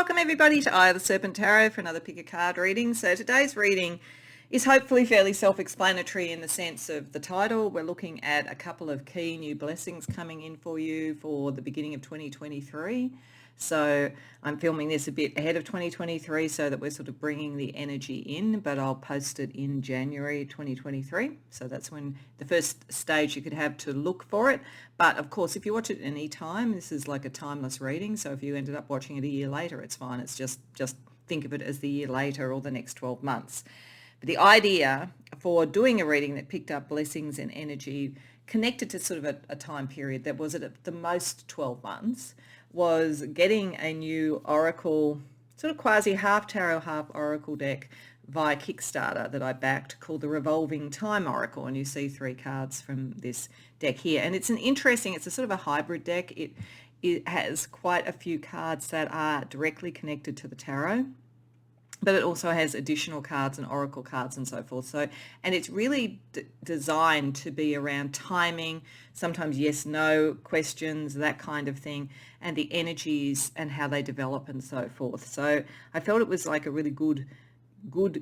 Welcome everybody to Eye of the Serpent Tarot for another pick a card reading. So today's reading is hopefully fairly self-explanatory in the sense of the title. We're looking at a couple of key new blessings coming in for you for the beginning of 2023. So I'm filming this a bit ahead of 2023 so that we're sort of bringing the energy in, but I'll post it in January 2023. So that's when the first stage you could have to look for it. But of course, if you watch it any time, this is like a timeless reading. So if you ended up watching it a year later, it's fine. It's just think of it as the year later or the next 12 months. But the idea for doing a reading that picked up blessings and energy connected to sort of a time period that was at the most 12 months was getting a new oracle, sort of quasi half tarot, half oracle deck via Kickstarter that I backed called the Revolving Time Oracle. And you see 3 cards from this deck here. And it's a sort of a hybrid deck. It has quite a few cards that are directly connected to the tarot, but it also has additional cards and oracle cards and so forth. So, and it's really designed to be around timing, sometimes yes, no questions, that kind of thing, and the energies and how they develop and so forth. So I felt it was like a really good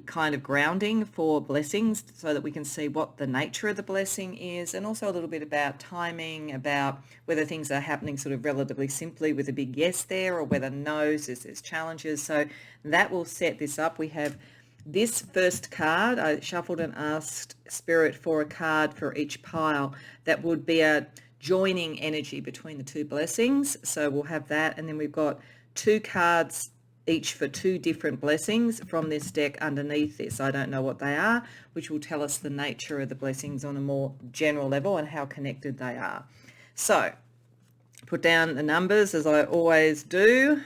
kind of grounding for blessings so that we can see what the nature of the blessing is, and also a little bit about timing, about whether things are happening sort of relatively simply with a big yes there, or whether no's, there's challenges. So that will set this up. We have this first card. I shuffled and asked Spirit for a card for each pile that would be a joining energy between the 2 blessings. So we'll have that, and then we've got 2 cards each for 2 different blessings from this deck underneath this. I don't know what they are, which will tell us the nature of the blessings on a more general level and how connected they are. So put down the numbers as I always do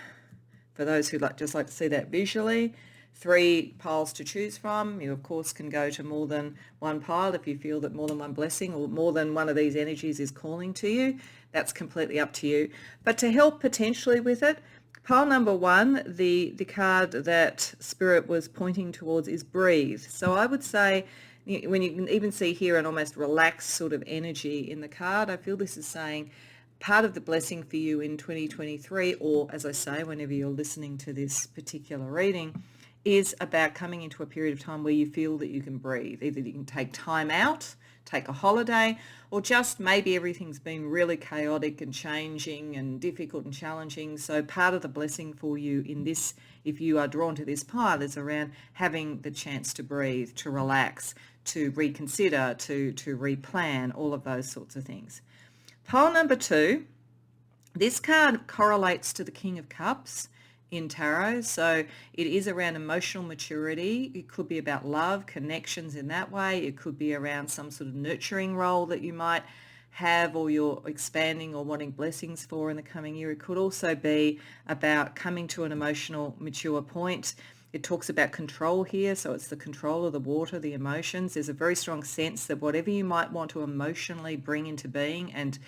for those who just like to see that visually. 3 piles to choose from. You of course can go to more than one pile if you feel that more than one blessing or more than one of these energies is calling to you. That's completely up to you. But to help potentially with it, pile number 1, the card that Spirit was pointing towards is Breathe. So I would say, when you can even see here an almost relaxed sort of energy in the card, I feel this is saying part of the blessing for you in 2023, or as I say, whenever you're listening to this particular reading, is about coming into a period of time where you feel that you can breathe. Either you can take time out, take a holiday, or just maybe everything's been really chaotic and changing and difficult and challenging. So part of the blessing for you in this, if you are drawn to this pile, is around having the chance to breathe, to relax, to reconsider, to replan, all of those sorts of things. Pile number 2, this card correlates to the King of Cups in tarot. So it is around emotional maturity. It could be about love, connections in that way. It could be around some sort of nurturing role that you might have or you're expanding or wanting blessings for in the coming year. It could also be about coming to an emotional mature point. It talks about control here, so it's the control of the water, the emotions. There's a very strong sense that whatever you might want to emotionally bring into being and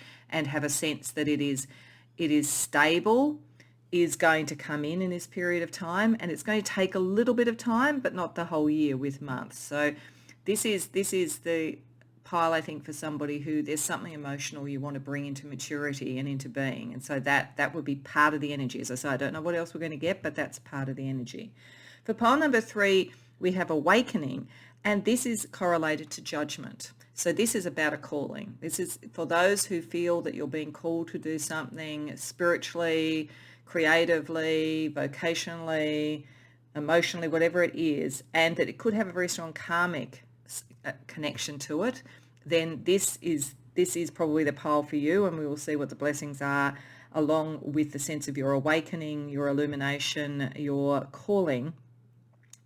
have a sense that it is stable, is going to come in this period of time, and it's going to take a little bit of time, but not the whole year with months. So this is the pile, I think, for somebody who there's something emotional you want to bring into maturity and into being, and so that would be part of the energy. As I say, I don't know what else we're going to get, but that's part of the energy. For pile number 3, we have Awakening, and this is correlated to Judgment. So this is about a calling. This is for those who feel that you're being called to do something spiritually, creatively, vocationally, emotionally, whatever it is, and that it could have a very strong karmic connection to it, then this is probably the pile for you, and we will see what the blessings are along with the sense of your awakening, your illumination, your calling.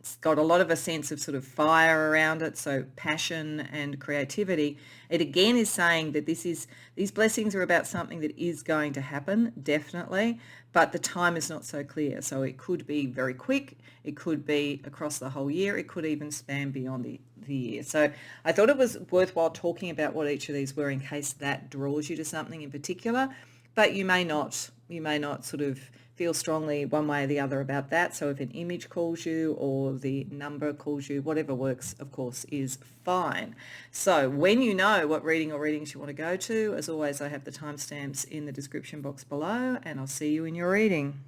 It's got a lot of a sense of sort of fire around it, so passion and creativity. It again is saying that these blessings are about something that is going to happen, definitely, but the time is not so clear. So it could be very quick, it could be across the whole year, it could even span beyond the year. So I thought it was worthwhile talking about what each of these were in case that draws you to something in particular, but you may not sort of feel strongly one way or the other about that. So if an image calls you or the number calls you, whatever works, of course, is fine. So when you know what reading or readings you want to go to, as always, I have the timestamps in the description box below, and I'll see you in your reading.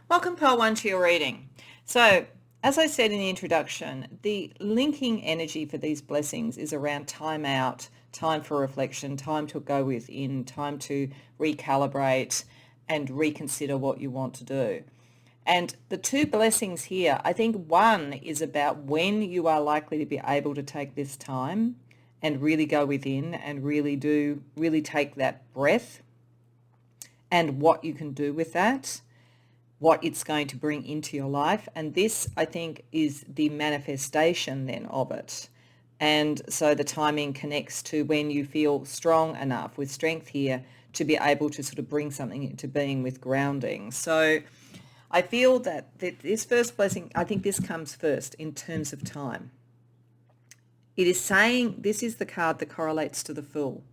Welcome, Pile 1, to your reading. So, as I said in the introduction, the linking energy for these blessings is around time out, time for reflection, time to go within, time to recalibrate and reconsider what you want to do. And the two blessings here, I think one is about when you are likely to be able to take this time and really go within and really take that breath and what you can do with that, what it's going to bring into your life. And this, I think, is the manifestation then of it. And so the timing connects to when you feel strong enough, with strength here, to be able to sort of bring something into being with grounding. So I feel that this first blessing, I think this comes first in terms of time. It is saying, this is the card that correlates to the Fool.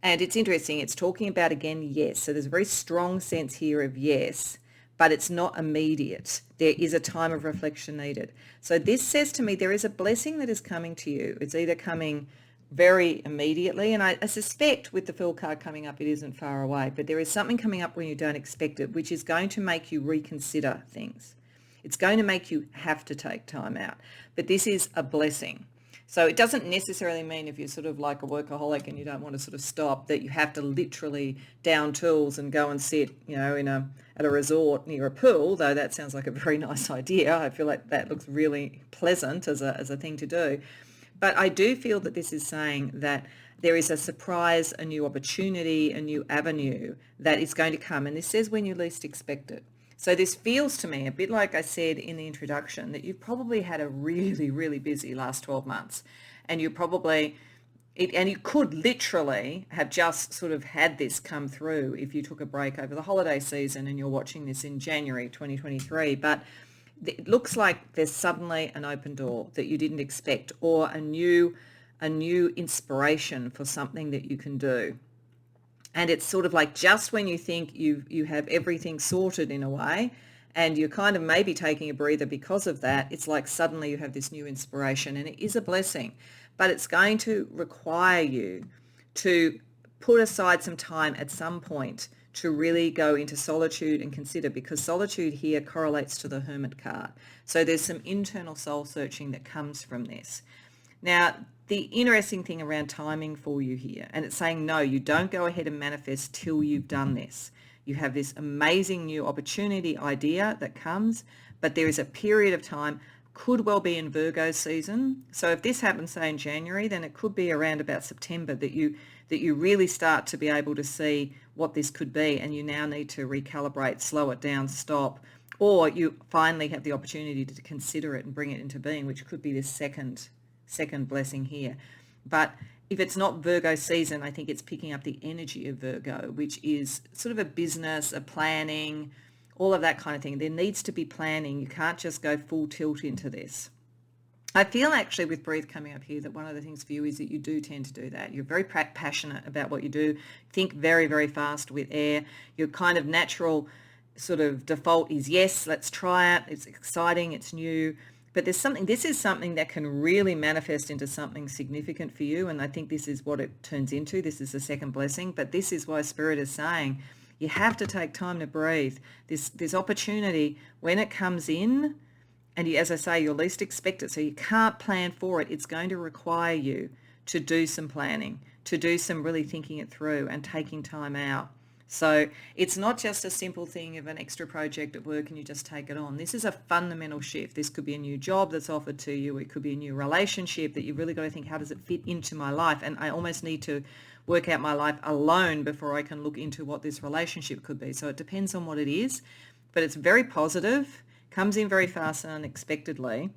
And it's interesting, it's talking about, again, yes. So there's a very strong sense here of yes, but it's not immediate. There is a time of reflection needed. So this says to me there is a blessing that is coming to you. It's either coming very immediately, and I suspect with the Fool card coming up, it isn't far away, but there is something coming up when you don't expect it, which is going to make you reconsider things. It's going to make you have to take time out, but this is a blessing. So it doesn't necessarily mean if you're sort of like a workaholic and you don't want to sort of stop, that you have to literally down tools and go and sit, at a resort near a pool, though that sounds like a very nice idea. I feel like that looks really pleasant as a thing to do. But I do feel that this is saying that there is a surprise, a new opportunity, a new avenue that is going to come. And this says when you least expect it. So this feels to me a bit like I said in the introduction, that you've probably had a really, really busy last 12 months. And you could literally have just sort of had this come through if you took a break over the holiday season and you're watching this in January 2023. But it looks like there's suddenly an open door that you didn't expect, or a new inspiration for something that you can do. And it's sort of like just when you think you have everything sorted in a way, and you're kind of maybe taking a breather because of that, it's like suddenly you have this new inspiration, and it is a blessing. But it's going to require you to put aside some time at some point to really go into solitude and consider, because solitude here correlates to the Hermit card. So there's some internal soul searching that comes from this. Now, the interesting thing around timing for you here, and it's saying, no, you don't go ahead and manifest till you've done this. You have this amazing new opportunity idea that comes, but there is a period of time, could well be in Virgo season. So if this happens, say, in January, then it could be around about September that you really start to be able to see what this could be, and you now need to recalibrate, slow it down, stop, or you finally have the opportunity to consider it and bring it into being, which could be this second blessing here. But if it's not Virgo season, I think it's picking up the energy of Virgo, which is sort of a business, a planning, all of that kind of thing. There needs to be planning. You can't just go full tilt into this. I feel actually with Breathe coming up here that one of the things for you is that you do tend to do that. You're very passionate about what you do. Think very, very fast with air. Your kind of natural sort of default is, yes, let's try it. It's exciting. It's new. But this is something that can really manifest into something significant for you. And I think this is what it turns into. This is the second blessing. But this is why Spirit is saying you have to take time to breathe. This opportunity, when it comes in, and as I say, you'll least expect it, so you can't plan for it. It's going to require you to do some planning, to do some really thinking it through and taking time out. So it's not just a simple thing of an extra project at work and you just take it on. This is a fundamental shift. This could be a new job that's offered to you. It could be a new relationship that you've really got to think, how does it fit into my life? And I almost need to work out my life alone before I can look into what this relationship could be. So it depends on what it is, but it's very positive, comes in very fast and unexpectedly,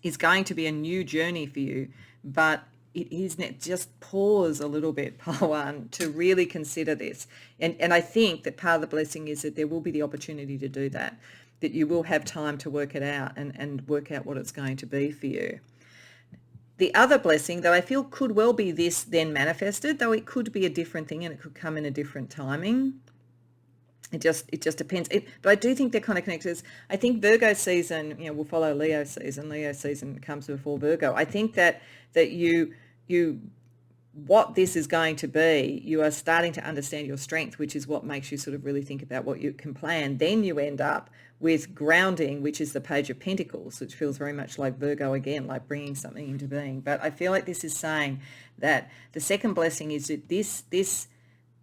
is going to be a new journey for you, but it is just pause a little bit, Pawan, to really consider this. And I think that part of the blessing is that there will be the opportunity to do that you will have time to work it out and work out what it's going to be for you. The other blessing that I feel could well be this then manifested, though it could be a different thing and it could come in a different timing. It just depends. But I do think they're kind of connected. I think Virgo season, will follow Leo season. Leo season comes before Virgo. I think that you what this is going to be, you are starting to understand your strength, which is what makes you sort of really think about what you can plan. Then you end up with grounding, which is the Page of Pentacles, which feels very much like Virgo again, like bringing something into being. But I feel like this is saying that the second blessing is that this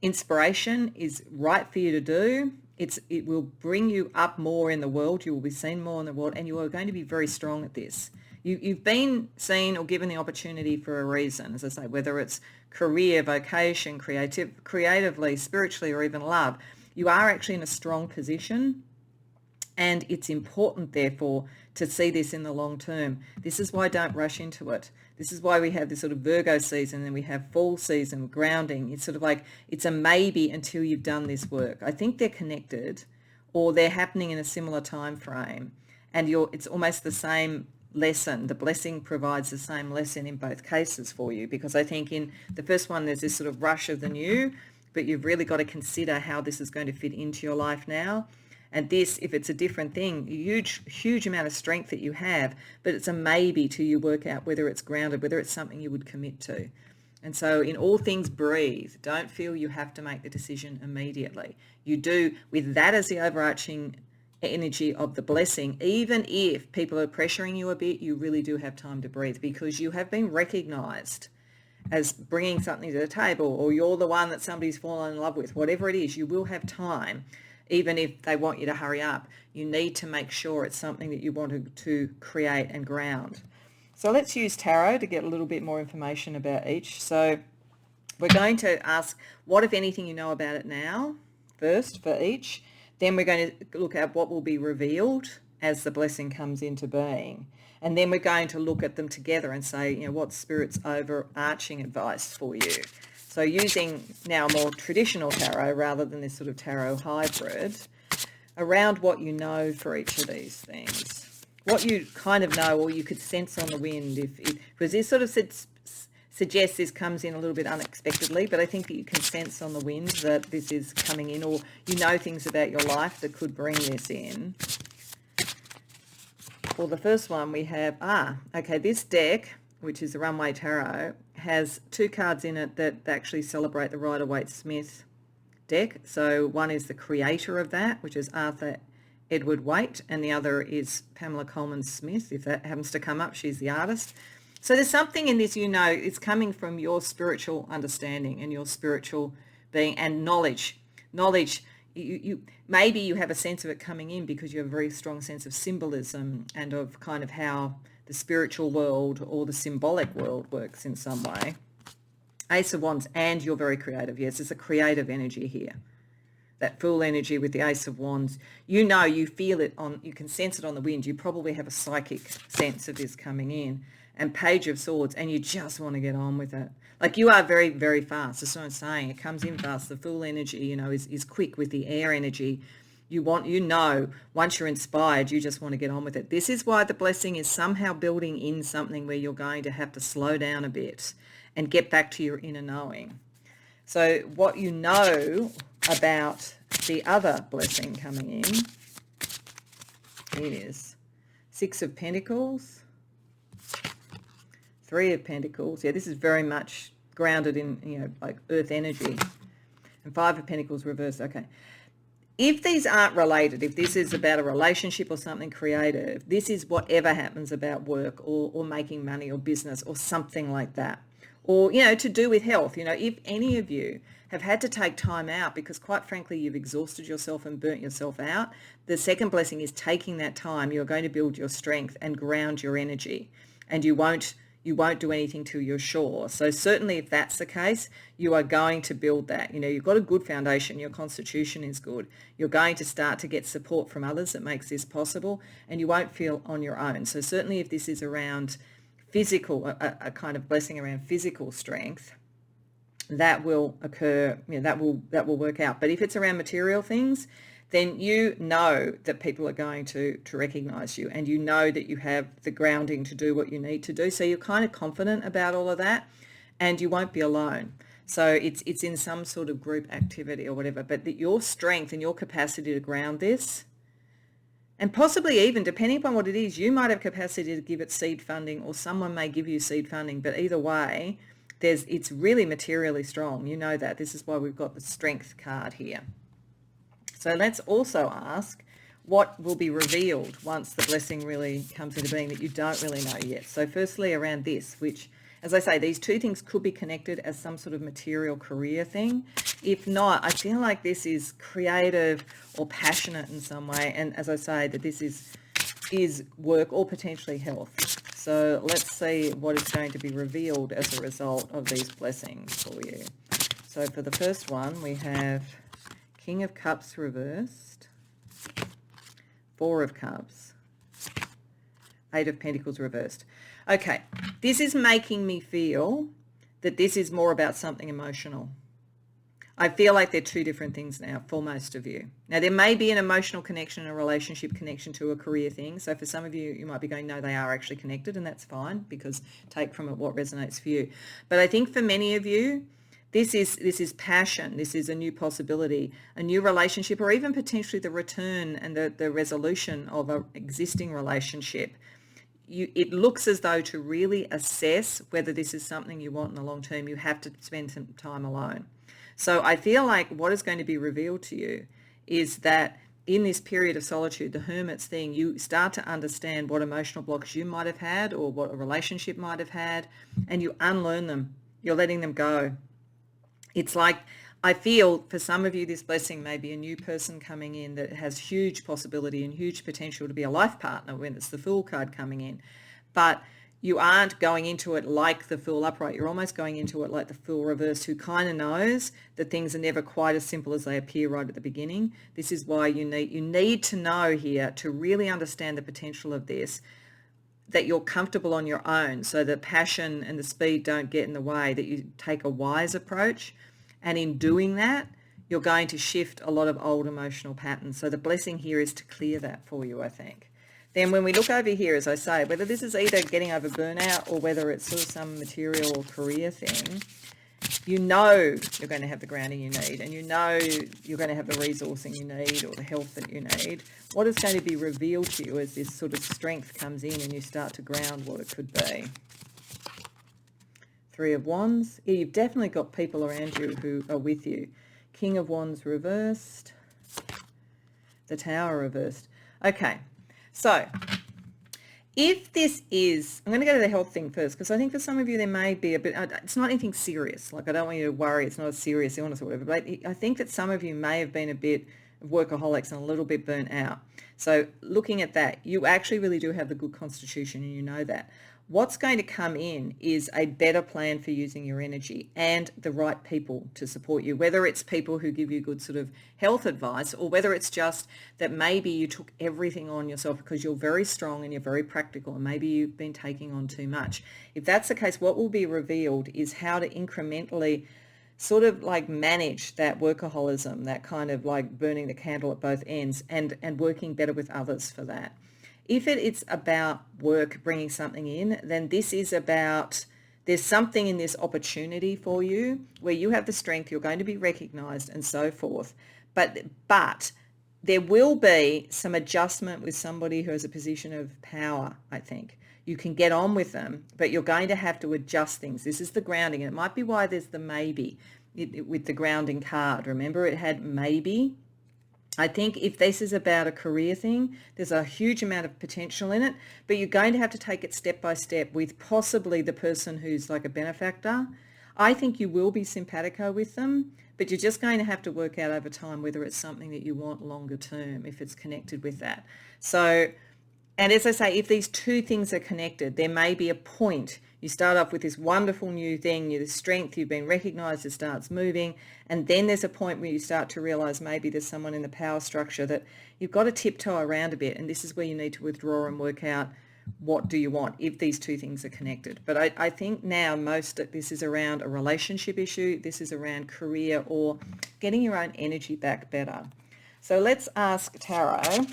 inspiration is right for you to do. It will bring you up more in the world. You will be seen more in the world, and you are going to be very strong at this. You've been seen or given the opportunity for a reason, as I say, whether it's career, vocation, creatively, spiritually, or even love. You are actually in a strong position, and it's important, therefore, to see this in the long term. This is why don't rush into it. This is why we have this sort of Virgo season, and we have fall season, grounding. It's sort of like it's a maybe until you've done this work. I think they're connected, or they're happening in a similar time frame, and it's almost the same lesson. The blessing provides the same lesson in both cases for you, because I think in the first one there's this sort of rush of the new, but you've really got to consider how this is going to fit into your life now. And this, if it's a different thing, huge amount of strength that you have, but it's a maybe till you work out whether it's grounded, whether it's something you would commit to. And so in all things, breathe. Don't feel you have to make the decision immediately. You do, with that as the overarching energy of the blessing. Even if people are pressuring you a bit, you really do have time to breathe, because you have been recognized as bringing something to the table, or you're the one that somebody's fallen in love with. Whatever it is, you will have time. Even if they want you to hurry up, you need to make sure it's something that you want to create and ground. So let's use tarot to get a little bit more information about each. So we're going to ask, what, if anything, you know about it now, first for each. Then we're going to look at what will be revealed as the blessing comes into being. And then we're going to look at them together and say, what's Spirit's overarching advice for you? So using now more traditional tarot rather than this sort of tarot hybrid, around what you know for each of these things. What you kind of know, or you could sense on the wind, because this sort of suggests this comes in a little bit unexpectedly, but I think that you can sense on the wind that this is coming in, or you know things about your life that could bring this in. For the first one we have, this deck, which is the Runway Tarot, has two cards in it that actually celebrate the Rider-Waite-Smith deck. So one is the creator of that, which is Arthur Edward Waite, and the other is Pamela Coleman Smith. If that happens to come up, she's the artist. So there's something in this, it's coming from your spiritual understanding and your spiritual being and knowledge. You maybe you have a sense of it coming in because you have a very strong sense of symbolism and of kind of how the spiritual world or the symbolic world works in some way. Ace of Wands, and you're very creative. Yes, there's a creative energy here. That Fool energy with the Ace of Wands. You feel it you can sense it on the wind. You probably have a psychic sense of this coming in. And Page of Swords, and you just want to get on with it. Like, you are very, very fast. That's what I'm saying. It comes in fast. The Fool energy, is quick with the air energy. Once you're inspired, you just want to get on with it. This is why the blessing is somehow building in something where you're going to have to slow down a bit and get back to your inner knowing. So what you know about the other blessing coming in is Six of Pentacles, Three of Pentacles. Yeah, this is very much grounded in, like earth energy. And Five of Pentacles reversed. Okay. If these aren't related, if this is about a relationship or something creative, this is whatever happens about work or making money or business or something like that. Or, to do with health. If any of you have had to take time out because, quite frankly, you've exhausted yourself and burnt yourself out, the second blessing is taking that time. You're going to build your strength and ground your energy, and you won't do anything till you're sure. So certainly if that's the case, you are going to build that. You've got a good foundation. Your constitution is good. You're going to start to get support from others that makes this possible, and you won't feel on your own. So certainly if this is around physical, a kind of blessing around physical strength, that will occur, that will work out. But if it's around material things, then you know that people are going to recognize you, and you know that you have the grounding to do what you need to do. So you're kind of confident about all of that, and you won't be alone. So it's in some sort of group activity or whatever, but that your strength and your capacity to ground this, and possibly even, depending upon what it is, you might have capacity to give it seed funding, or someone may give you seed funding, but either way, it's really materially strong. You know that. This is why we've got the Strength card here. So let's also ask, what will be revealed once the blessing really comes into being that you don't really know yet? So firstly, around this, which, as I say, these two things could be connected as some sort of material career thing. If not, I feel like this is creative or passionate in some way. And as I say, that this is work or potentially health. So let's see what is going to be revealed as a result of these blessings for you. So for the first one, we have King of Cups reversed, Four of Cups, Eight of Pentacles reversed. Okay, this is making me feel that this is more about something emotional. I feel like they're two different things now for most of you. Now, there may be an emotional connection, a relationship connection to a career thing. So for some of you, you might be going, no, they are actually connected, and that's fine, because take from it what resonates for you. But I think for many of you, this is passion. This is a new possibility, a new relationship, or even potentially the return and the resolution of an existing relationship. It looks as though to really assess whether this is something you want in the long term, you have to spend some time alone. So I feel like what is going to be revealed to you is that in this period of solitude, the hermit's thing, you start to understand what emotional blocks you might have had or what a relationship might have had, and you unlearn them. You're letting them go. It's like, I feel for some of you, this blessing may be a new person coming in that has huge possibility and huge potential to be a life partner when it's the Fool card coming in. But you aren't going into it like the Fool upright. You're almost going into it like the Fool reversed, who kind of knows that things are never quite as simple as they appear right at the beginning. This is why you need to know here to really understand the potential of this, that you're comfortable on your own, so that passion and the speed don't get in the way, that you take a wise approach. And in doing that, you're going to shift a lot of old emotional patterns. So the blessing here is to clear that for you, I think. Then when we look over here, as I say, whether this is either getting over burnout or whether it's sort of some material or career thing, you know you're going to have the grounding you need, and you know you're going to have the resourcing you need or the health that you need. What is going to be revealed to you as this sort of strength comes in and you start to ground what it could be. Three of Wands. You've definitely got people around you who are with you. King of Wands reversed. The Tower reversed. Okay, so if this is, I'm going to go to the health thing first, because I think for some of you there may be a bit, it's not anything serious. Like, I don't want you to worry, it's not a serious illness or whatever, but I think that some of you may have been a bit of workaholics and a little bit burnt out. So looking at that, you actually really do have the good constitution, and you know that. What's going to come in is a better plan for using your energy and the right people to support you, whether it's people who give you good sort of health advice, or whether it's just that maybe you took everything on yourself because you're very strong and you're very practical, and maybe you've been taking on too much. If that's the case, what will be revealed is how to incrementally sort of like manage that workaholism, that kind of like burning the candle at both ends, and working better with others for that. If it's about work, bringing something in, then this is about, there's something in this opportunity for you where you have the strength, you're going to be recognized and so forth. But there will be some adjustment with somebody who has a position of power, I think. You can get on with them, but you're going to have to adjust things. This is the grounding, and it might be why there's the maybe with the grounding card. Remember, it had maybe. I think if this is about a career thing, there's a huge amount of potential in it, but you're going to have to take it step by step with possibly the person who's like a benefactor. I think you will be simpatico with them, but you're just going to have to work out over time whether it's something that you want longer term, if it's connected with that. So, and as I say, if these two things are connected, there may be a point. You start off with this wonderful new thing, the strength, you've been recognized, it starts moving, and then there's a point where you start to realize maybe there's someone in the power structure that you've got to tiptoe around a bit, and this is where you need to withdraw and work out what do you want if these two things are connected. But I think now most of this is around a relationship issue, this is around career or getting your own energy back better. So let's ask Tarot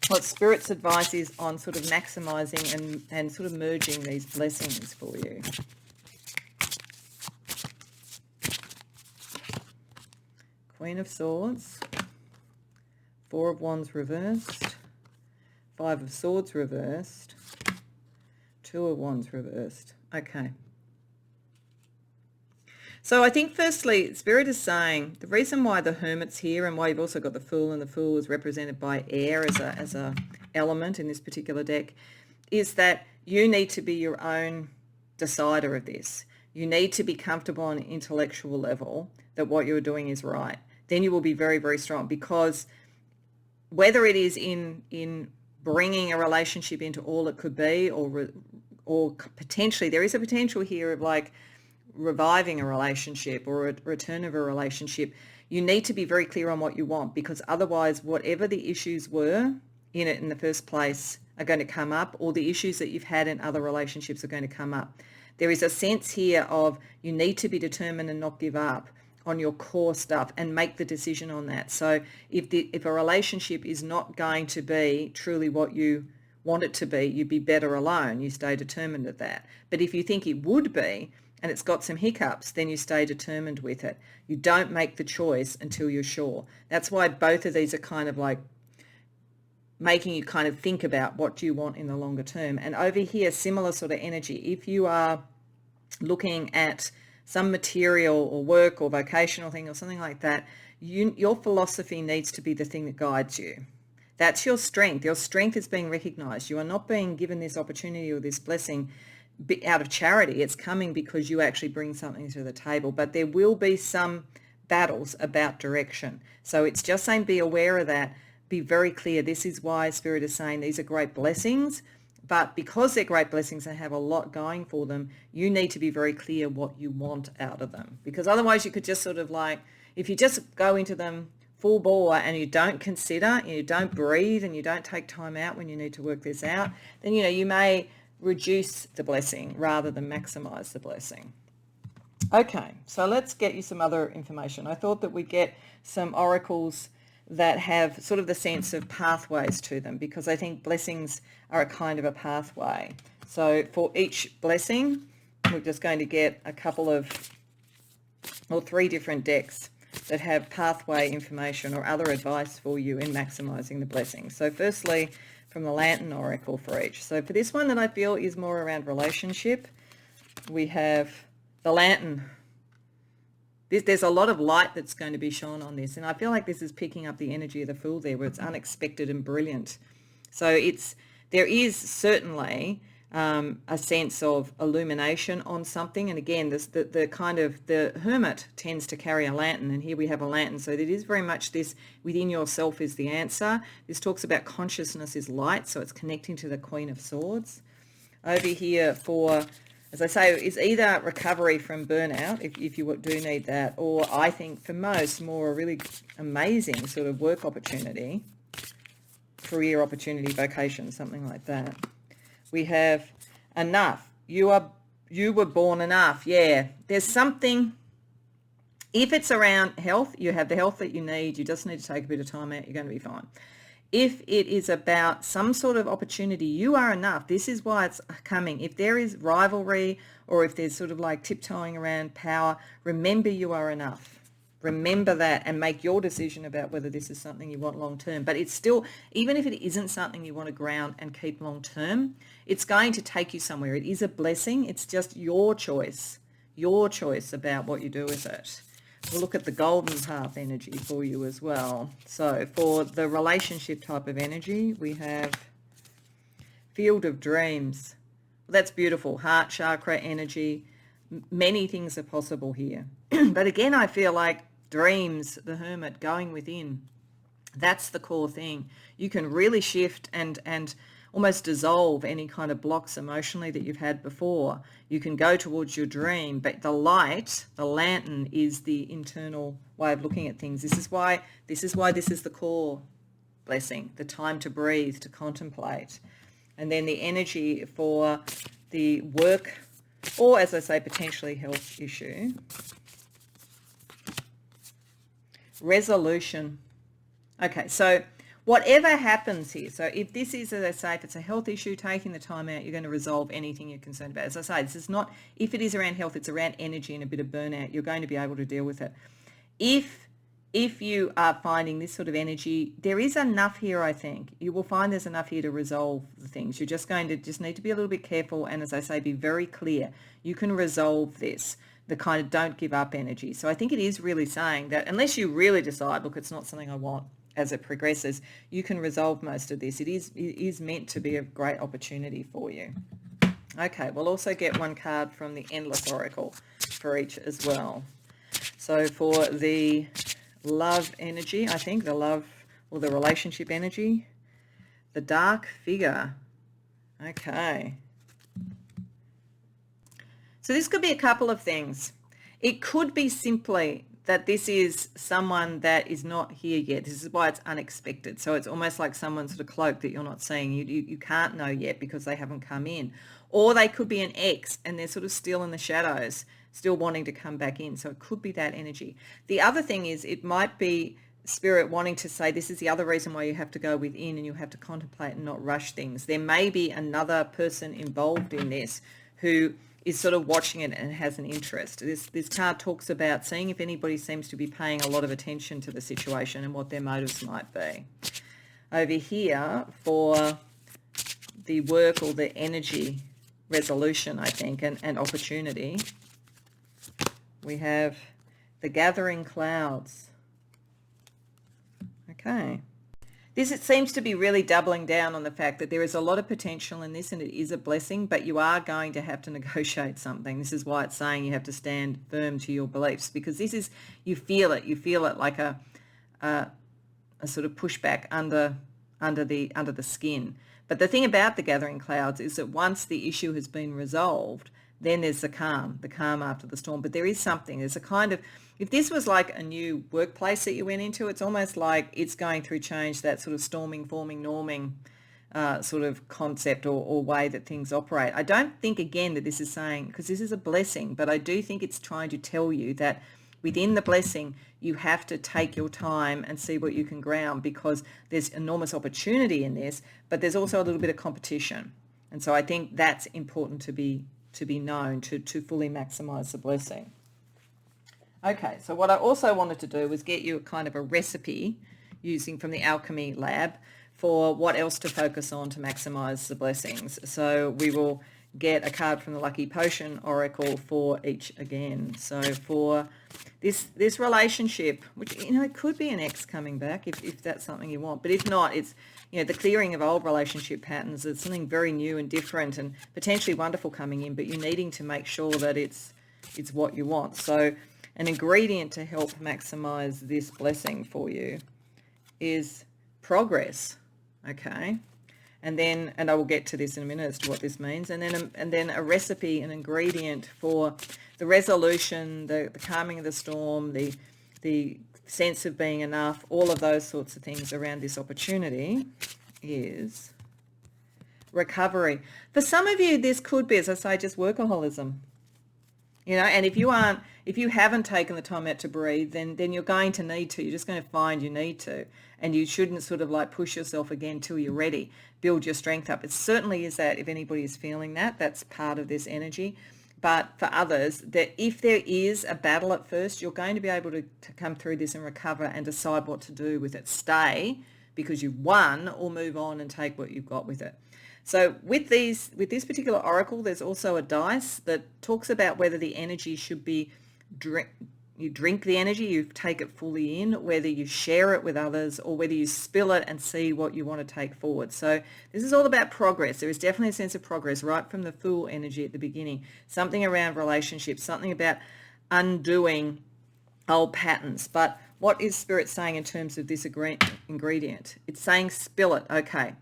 what Spirit's advice is on sort of maximizing and sort of merging these blessings for you. Queen of Swords, Four of Wands reversed, Five of Swords reversed, Two of Wands reversed. Okay. So I think firstly, Spirit is saying the reason why the Hermit's here and why you've also got the Fool, and the Fool is represented by air as a element in this particular deck, is that you need to be your own decider of this. You need to be comfortable on an intellectual level that what you're doing is right. Then you will be very, very strong, because whether it is in bringing a relationship into all it could be, or potentially there is a potential here of like reviving a relationship or a return of a relationship, you need to be very clear on what you want, because otherwise whatever the issues were in it in the first place are going to come up, or the issues that you've had in other relationships are going to come up. There is a sense here of you need to be determined and not give up on your core stuff and make the decision on that. So if a relationship is not going to be truly what you want it to be, you'd be better alone. You stay determined at that. But if you think it would be and it's got some hiccups, then you stay determined with it. You don't make the choice until you're sure. That's why both of these are kind of like making you kind of think about what do you want in the longer term. And over here, similar sort of energy. If you are looking at some material or work or vocational thing or something like that, your philosophy needs to be the thing that guides you. That's your strength. Your strength is being recognized. You are not being given this opportunity or this blessing out of charity. It's coming because you actually bring something to the table. But there will be some battles about direction. So it's just saying be aware of that. Be very clear. This is why Spirit is saying these are great blessings. But because they're great blessings and have a lot going for them, you need to be very clear what you want out of them. Because otherwise you could just sort of like, if you just go into them full bore and you don't consider, and you don't breathe, and you don't take time out when you need to work this out, then, you may reduce the blessing rather than maximize the blessing. Okay, so let's get you some other information. I thought that we'd get some oracles that have sort of the sense of pathways to them, because I think blessings are a kind of a pathway. So for each blessing, we're just going to get a couple of, or 3 different decks that have pathway information or other advice for you in maximizing the blessings. So firstly, from the Lantern Oracle for each. So for this one that I feel is more around relationship, we have the Lantern. There's a lot of light that's going to be shone on this, and I feel like this is picking up the energy of the Fool there, where it's unexpected and brilliant. So there is certainly a sense of illumination on something, and again, the Hermit tends to carry a lantern, and here we have a lantern, so it is very much this within yourself is the answer. This talks about consciousness is light, so it's connecting to the Queen of Swords. Over here for, as I say, it's either recovery from burnout, if you do need that, or I think for most, more a really amazing sort of work opportunity, career opportunity, vocation, something like that. We have enough. You were born enough. Yeah, there's something. If it's around health, you have the health that you need. You just need to take a bit of time out. You're going to be fine. If it is about some sort of opportunity, you are enough. This is why it's coming. If there is rivalry, or if there's sort of like tiptoeing around power, remember you are enough. Remember that and make your decision about whether this is something you want long term. But it's still, even if it isn't something you want to ground and keep long term, it's going to take you somewhere. It is a blessing. It's just your choice about what you do with it. We'll look at the golden path energy for you as well. So for the relationship type of energy, we have Field of Dreams. That's beautiful. Heart chakra energy. Many things are possible here. But again, I feel like dreams, the Hermit, going within, that's the core thing. You can really shift and almost dissolve any kind of blocks emotionally that you've had before. You can go towards your dream, but the light, the lantern, is the internal way of looking at things. This is why this is the core blessing, the time to breathe, to contemplate. And then the energy for the work, or as I say, potentially health issue. Resolution. Okay, so whatever happens here, so if this is, as I say, if it's a health issue, taking the time out, you're going to resolve anything you're concerned about. As I say, this is not, if it is around health, it's around energy and a bit of burnout. You're going to be able to deal with it. If you are finding this sort of energy, there is enough here, I think. You will find there's enough here to resolve the things. You're just going to need to be a little bit careful and, as I say, be very clear. You can resolve this. the kind of don't give up energy. So I think it is really saying that unless you really decide, look, it's not something I want as it progresses, you can resolve most of this. It is meant to be a great opportunity for you. Okay, we'll also get one card from the Endless Oracle for each as well. So for the love energy, I think the love or the relationship energy, the Dark Figure. Okay. So this could be a couple of things. It could be simply that this is someone that is not here yet. This is why it's unexpected. So it's almost like someone's sort of cloak that you're not seeing. You can't know yet because they haven't come in. Or they could be an ex and they're sort of still in the shadows, still wanting to come back in. So it could be that energy. The other thing is it might be Spirit wanting to say this is the other reason why you have to go within and you have to contemplate and not rush things. There may be another person involved in this who is sort of watching it and has an interest. This card talks about seeing if anybody seems to be paying a lot of attention to the situation and what their motives might be. Over here for the work or the energy resolution, I think, and opportunity, we have the Gathering Clouds. Okay. This, it seems to be really doubling down on the fact that there is a lot of potential in this and it is a blessing, but you are going to have to negotiate something. This is why it's saying you have to stand firm to your beliefs, because this is, you feel it like a sort of pushback under the skin. But the thing about the Gathering Clouds is that once the issue has been resolved, then there's the calm after the storm. But there is something, there's a kind of, if this was like a new workplace that you went into, it's almost like it's going through change, that sort of storming, forming, norming sort of concept or way that things operate. I don't think, again, that this is saying, because this is a blessing, but I do think it's trying to tell you that within the blessing, you have to take your time and see what you can ground, because there's enormous opportunity in this, but there's also a little bit of competition. And so I think that's important to be known to fully maximize the blessing. Okay, so what I also wanted to do was get you a kind of a recipe using from the Alchemy Lab for what else to focus on to maximize the blessings. So we will get a card from the Lucky Potion Oracle for each again. So for this relationship, which, it could be an ex coming back if that's something you want, but if not, it's, the clearing of old relationship patterns. It's something very new and different and potentially wonderful coming in, but you're needing to make sure that it's what you want. So an ingredient to help maximize this blessing for you is progress. Okay. And I will get to this in a minute as to what this means. And then a recipe, an ingredient for the resolution, the calming of the storm, the sense of being enough, all of those sorts of things around this opportunity is recovery. For some of you, this could be, as I say, just workaholism. And if you haven't taken the time out to breathe, then you're going to need to. You're just going to find you need to. And you shouldn't sort of like push yourself again till you're ready. Build your strength up. It certainly is that if anybody is feeling that, that's part of this energy. But for others, that if there is a battle at first, you're going to be able to come through this and recover and decide what to do with it. Stay because you've won, or move on and take what you've got with it. So with this particular oracle, there's also a dice that talks about whether the energy should be you drink the energy, you take it fully in, whether you share it with others, or whether you spill it and see what you want to take forward. So this is all about progress. There is definitely a sense of progress right from the Fool energy at the beginning. Something around relationships, something about undoing old patterns. But what is Spirit saying in terms of this ingredient? It's saying spill it. Okay.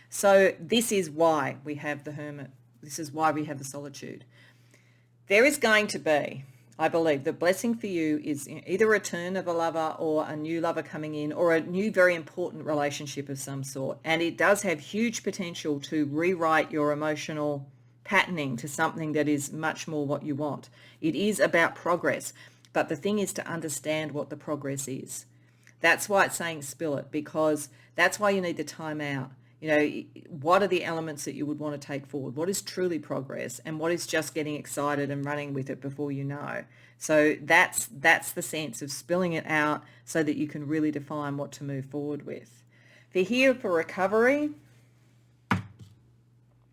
So this is why we have the Hermit. This is why we have the Solitude. There is going to be, I believe, the blessing for you is either a return of a lover or a new lover coming in, or a new very important relationship of some sort. And it does have huge potential to rewrite your emotional patterning to something that is much more what you want. It is about progress. But the thing is to understand what the progress is. That's why it's saying spill it, because that's why you need the time out. What are the elements that you would want to take forward? What is truly progress, and what is just getting excited and running with it before you know? So that's the sense of spilling it out so that you can really define what to move forward with. For recovery,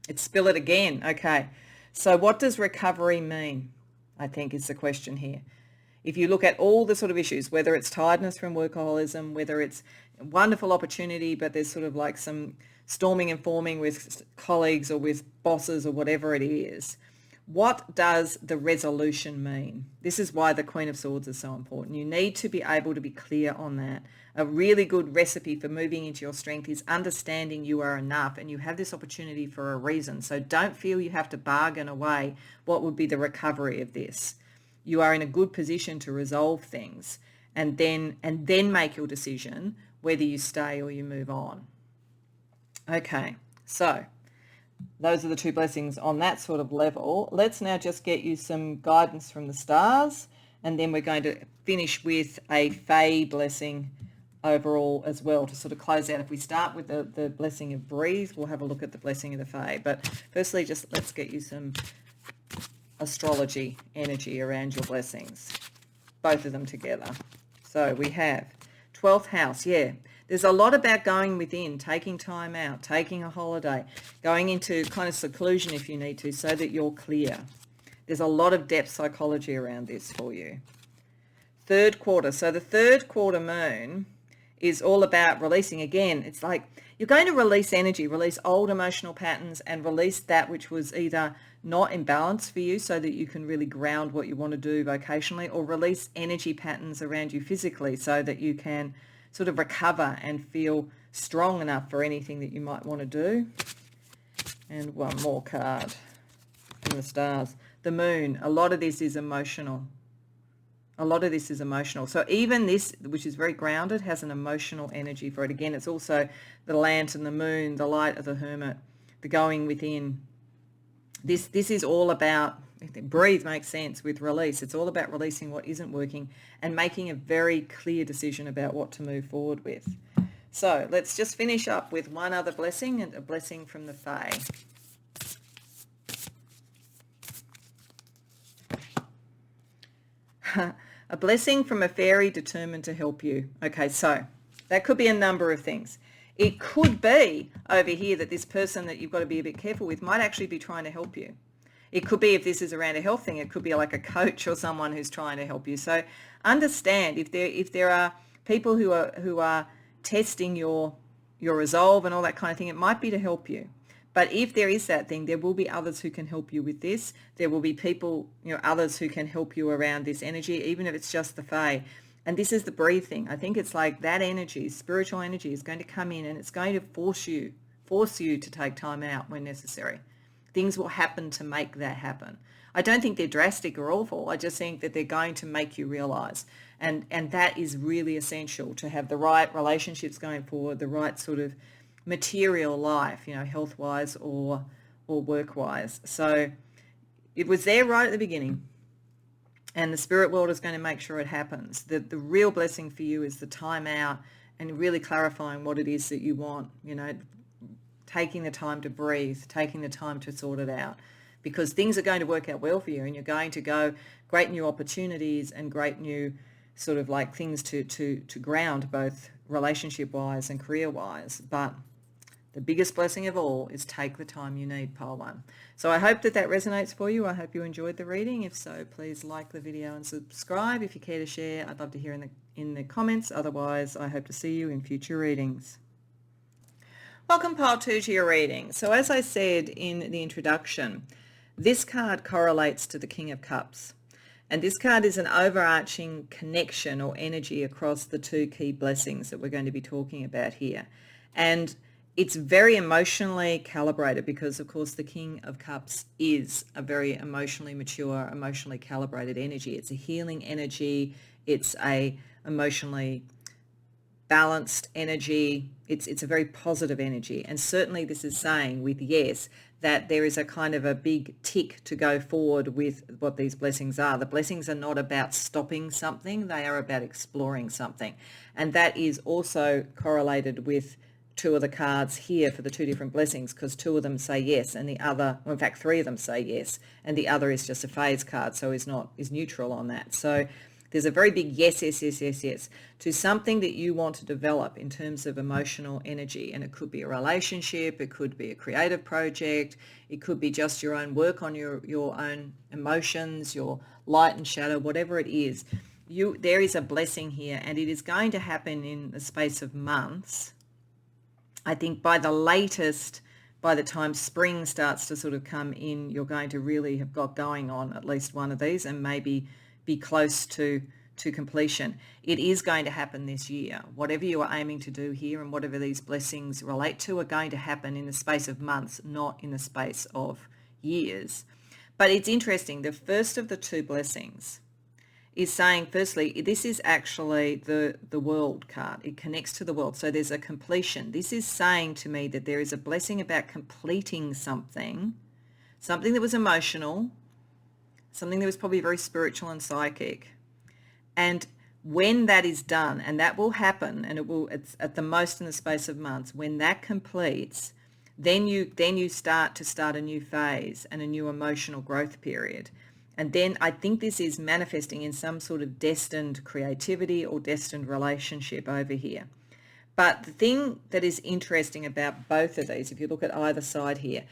it's spill it again. Okay. So what does recovery mean? I think is the question here. If you look at all the sort of issues, whether it's tiredness from workaholism, whether it's a wonderful opportunity, but there's sort of like some storming and forming with colleagues or with bosses or whatever it is, what does the resolution mean? This is why the Queen of Swords is so important. You need to be able to be clear on that. A really good recipe for moving into your strength is understanding you are enough and you have this opportunity for a reason. So don't feel you have to bargain away what would be the recovery of this. You are in a good position to resolve things and then make your decision whether you stay or you move on. Okay, so those are the two blessings on that sort of level. Let's now just get you some guidance from the stars, and then we're going to finish with a Fae blessing overall as well to sort of close out. If we start with the blessing of breathe, we'll have a look at the blessing of the Fae. But firstly, just let's get you some astrology energy around your blessings, both of them together. So we have 12th house, yeah. There's a lot about going within, taking time out, taking a holiday, going into kind of seclusion if you need to so that you're clear. There's a lot of depth psychology around this for you. Third quarter. So the third quarter moon is all about releasing. Again, it's like you're going to release energy, release old emotional patterns and release that which was either not in balance for you so that you can really ground what you want to do vocationally, or release energy patterns around you physically so that you can sort of recover and feel strong enough for anything that you might want to do. And one more card from the stars. The moon. A lot of this is emotional. A lot of this is emotional. So even this, which is very grounded, has an emotional energy for it. Again, it's also the lantern, the moon, the light of the hermit, the going within. This is all about, breathe makes sense with release. It's all about releasing what isn't working and making a very clear decision about what to move forward with. So let's just finish up with one other blessing, and a blessing from the Fae. A blessing from a fairy determined to help you. Okay, so that could be a number of things. It could be over here that this person that you've got to be a bit careful with might actually be trying to help you. It could be, if this is around a health thing, it could be like a coach or someone who's trying to help you. So understand if there are people who are testing your resolve and all that kind of thing, it might be to help you. But if there is that thing, there will be others who can help you with this. There will be people, others who can help you around this energy, even if it's just the Fae. And this is the breathe thing. I think it's like that energy, spiritual energy, is going to come in and it's going to force you to take time out when necessary. Things will happen to make that happen. I don't think they're drastic or awful. I just think that they're going to make you realize. And that is really essential to have the right relationships going forward, the right sort of material life, health-wise or work-wise. So it was there right at the beginning. And the spirit world is going to make sure it happens. The real blessing for you is the time out and really clarifying what it is that you want, taking the time to breathe, taking the time to sort it out, because things are going to work out well for you and you're going to go great new opportunities and great new sort of like things to ground both relationship-wise and career-wise. But the biggest blessing of all is take the time you need, pile one. So I hope that resonates for you. I hope you enjoyed the reading. If so, please like the video and subscribe. If you care to share, I'd love to hear in the comments. Otherwise, I hope to see you in future readings. Welcome, pile two, to your reading. So as I said in the introduction, this card correlates to the King of Cups. And this card is an overarching connection or energy across the two key blessings that we're going to be talking about here. And it's very emotionally calibrated because, of course, the King of Cups is a very emotionally mature, emotionally calibrated energy. It's a healing energy. It's a emotionally balanced energy. It's a very positive energy. And certainly this is saying with yes that there is a kind of a big tick to go forward with what these blessings are. The blessings are not about stopping something. They are about exploring something. And that is also correlated with two of the cards here for the two different blessings, because two of them say yes and the other, well, in fact, three of them say yes, and the other is just a phase card, so is neutral on that. So There's a very big yes, yes, yes, yes, yes to something that you want to develop in terms of emotional energy. And it could be a relationship, it could be a creative project, it could be just your own work on your own emotions, your light and shadow, whatever it is. There is a blessing here, and it is going to happen in the space of months. I think by the latest, by the time spring starts to sort of come in, you're going to really have got going on at least one of these and maybe be close to completion. It is going to happen this year. Whatever you are aiming to do here and whatever these blessings relate to are going to happen in the space of months, not in the space of years. But it's interesting. The first of the two blessings is saying, firstly, this is actually the world card. It connects to the world. So there's a completion. This is saying to me that there is a blessing about completing something that was emotional, something that was probably very spiritual and psychic. And when that is done, and that will happen, and it's at the most in the space of months, when that completes, then you start a new phase and a new emotional growth period. And then I think this is manifesting in some sort of destined creativity or destined relationship over here. But the thing that is interesting about both of these, if you look at either side here,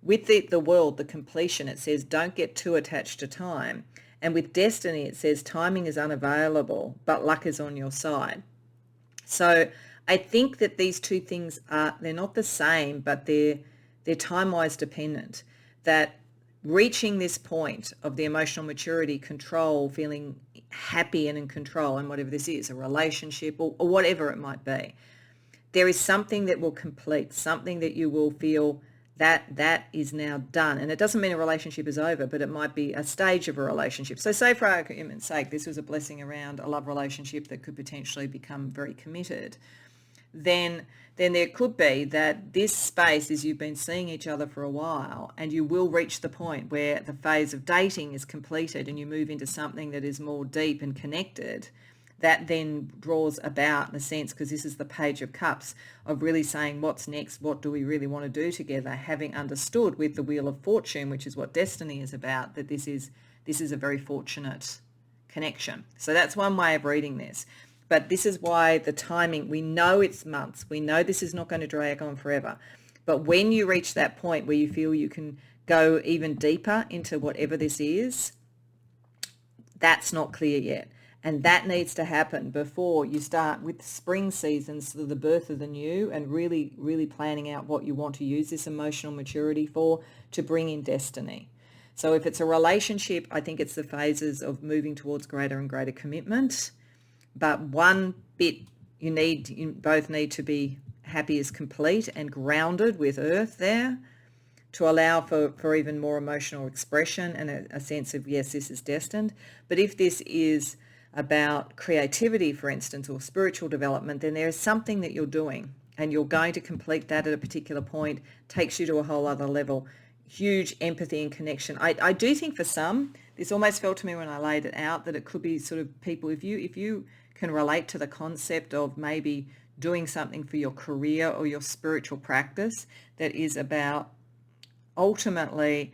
with the world, the completion, it says don't get too attached to time. And with destiny, it says timing is unavailable, but luck is on your side. So I think that these two things they're not the same, but they're time-wise dependent. That reaching this point of the emotional maturity, control, feeling happy and in control, and whatever this is, a relationship or whatever it might be, there is something that will complete, something that you will feel that is now done. And it doesn't mean a relationship is over, but it might be a stage of a relationship. So say, for argument's sake, this was a blessing around a love relationship that could potentially become very committed. Then there could be that this space is you've been seeing each other for a while, and you will reach the point where the phase of dating is completed and you move into something that is more deep and connected. That then draws about, in a sense, because this is the Page of Cups, of really saying what's next, what do we really want to do together, having understood with the Wheel of Fortune, which is what destiny is about, that this is a very fortunate connection. So that's one way of reading this. But this is why the timing, we know it's months, we know this is not going to drag on forever. But when you reach that point where you feel you can go even deeper into whatever this is, that's not clear yet. And that needs to happen before you start with spring seasons, so the birth of the new, and really, really planning out what you want to use this emotional maturity for to bring in destiny. So if it's a relationship, I think it's the phases of moving towards greater and greater commitment. But one bit you both need to be happy is complete and grounded with earth there to allow for even more emotional expression and a sense of, yes, this is destined. But if this is about creativity, for instance, or spiritual development, then there is something that you're doing and you're going to complete that at a particular point, takes you to a whole other level. Huge empathy and connection. I do think for some, this almost felt to me when I laid it out that it could be sort of people, if you can relate to the concept of maybe doing something for your career or your spiritual practice that is about ultimately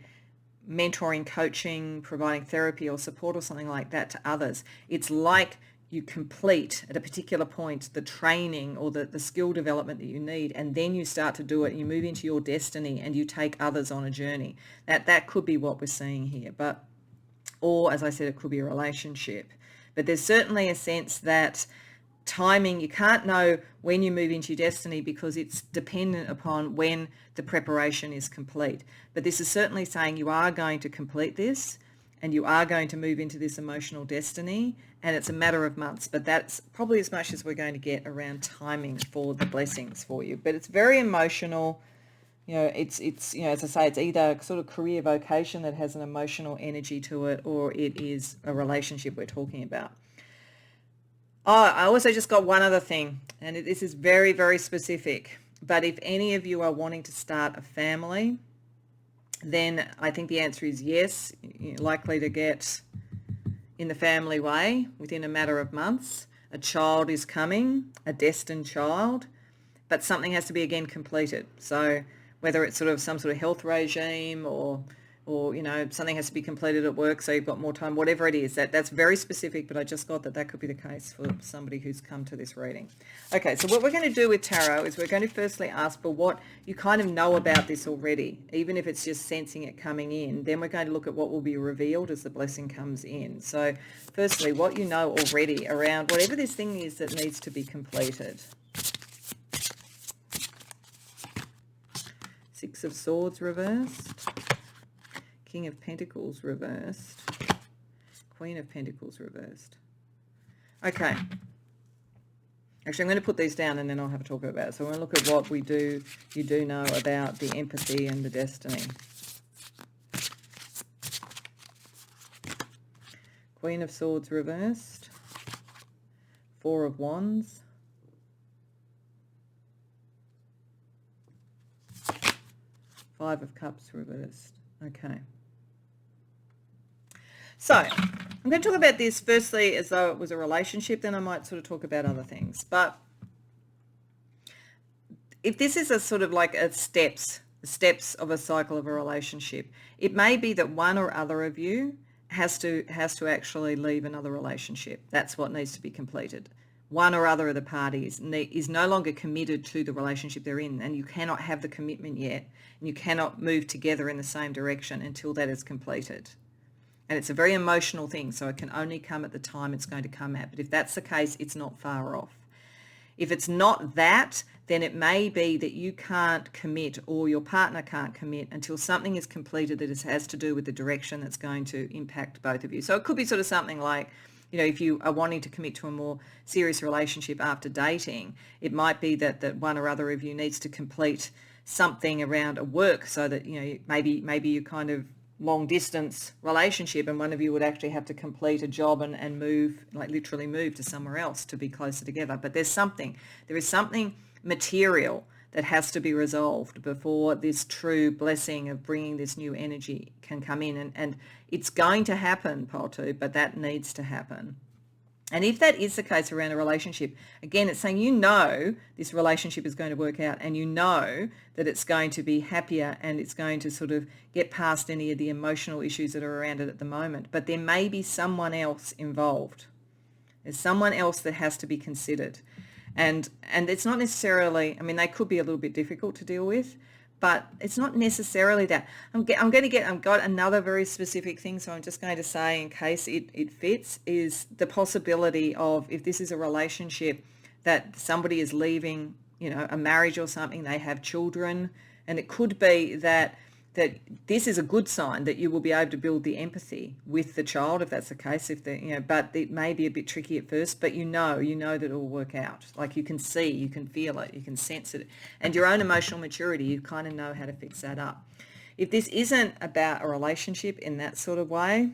mentoring, coaching, providing therapy or support or something like that to others. It's like you complete at a particular point the training or the skill development that you need, and then you start to do it and you move into your destiny and you take others on a journey. That could be what we're seeing here. Or as I said, it could be a relationship. But there's certainly a sense that timing, you can't know when you move into your destiny because it's dependent upon when the preparation is complete. But this is certainly saying you are going to complete this and you are going to move into this emotional destiny, and it's a matter of months. But that's probably as much as we're going to get around timing for the blessings for you. But it's very emotional. It's as I say, it's either sort of career vocation that has an emotional energy to it, or it is a relationship we're talking about. Oh, I also just got one other thing, and this is very, very specific. But if any of you are wanting to start a family, then I think the answer is yes. You're likely to get in the family way within a matter of months. A child is coming, a destined child, but something has to be again completed. So whether it's sort of some sort of health regime or or, you know, something has to be completed at work so you've got more time, whatever it is. That's very specific, but I just got that could be the case for somebody who's come to this reading. Okay, so what we're going to do with tarot is we're going to firstly ask for what you kind of know about this already, even if it's just sensing it coming in. Then we're going to look at what will be revealed as the blessing comes in. So firstly, what you know already around whatever this thing is that needs to be completed. Six of Swords reversed. King of Pentacles reversed. Queen of Pentacles reversed. Okay. Actually, I'm going to put these down and then I'll have a talk about it. So I'm going to look at what you do know about the empathy and the destiny. Queen of Swords reversed. Four of Wands. Five of Cups reversed. Okay. So I'm going to talk about this firstly as though it was a relationship, then I might sort of talk about other things. But if this is a sort of like a steps of a cycle of a relationship, it may be that one or other of you has to actually leave another relationship. That's what needs to be completed. One or other of the parties is no longer committed to the relationship they're in, and you cannot have the commitment yet, and you cannot move together in the same direction until that is completed. And it's a very emotional thing, so it can only come at the time it's going to come at. But if that's the case, it's not far off. If it's not that, then it may be that you can't commit or your partner can't commit until something is completed that has to do with the direction that's going to impact both of you. So it could be sort of something like, you know, if you are wanting to commit to a more serious relationship after dating, it might be that one or other of you needs to complete something around a work so that, you know, maybe you kind of long distance relationship and one of you would actually have to complete a job and move, like literally move to somewhere else to be closer together. But there is something material that has to be resolved before this true blessing of bringing this new energy can come in. And it's going to happen, Pile 2, but that needs to happen. And if that is the case around a relationship, again, it's saying, you know, this relationship is going to work out and you know that it's going to be happier and it's going to sort of get past any of the emotional issues that are around it at the moment. But there may be someone else involved. There's someone else that has to be considered. And it's not necessarily, I mean, they could be a little bit difficult to deal with, but it's not necessarily that. I've got another very specific thing, so I'm just going to say, in case it fits, is the possibility of, if this is a relationship that somebody is leaving, you know, a marriage or something, they have children, and it could be that this is a good sign that you will be able to build the empathy with the child, if that's the case, but it may be a bit tricky at first, but you know that it will work out. Like you can see, you can feel it, you can sense it. And your own emotional maturity, you kind of know how to fix that up. If this isn't about a relationship in that sort of way,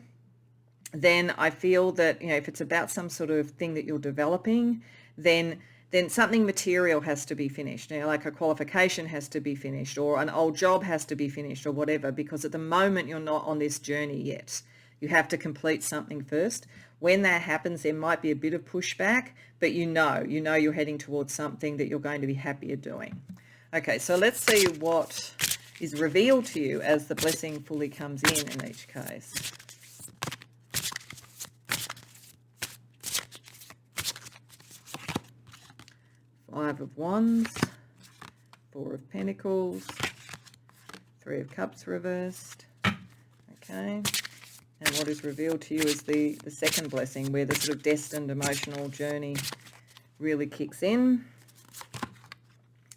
then I feel that, you know, if it's about some sort of thing that you're developing, then something material has to be finished, you know, like a qualification has to be finished or an old job has to be finished or whatever, because at the moment you're not on this journey yet. You have to complete something first. When that happens, there might be a bit of pushback, but you know you're heading towards something that you're going to be happier doing. Okay, so let's see what is revealed to you as the blessing fully comes in each case. Five of Wands, Four of Pentacles, Three of Cups reversed. Okay. And what is revealed to you is the second blessing, where the sort of destined emotional journey really kicks in.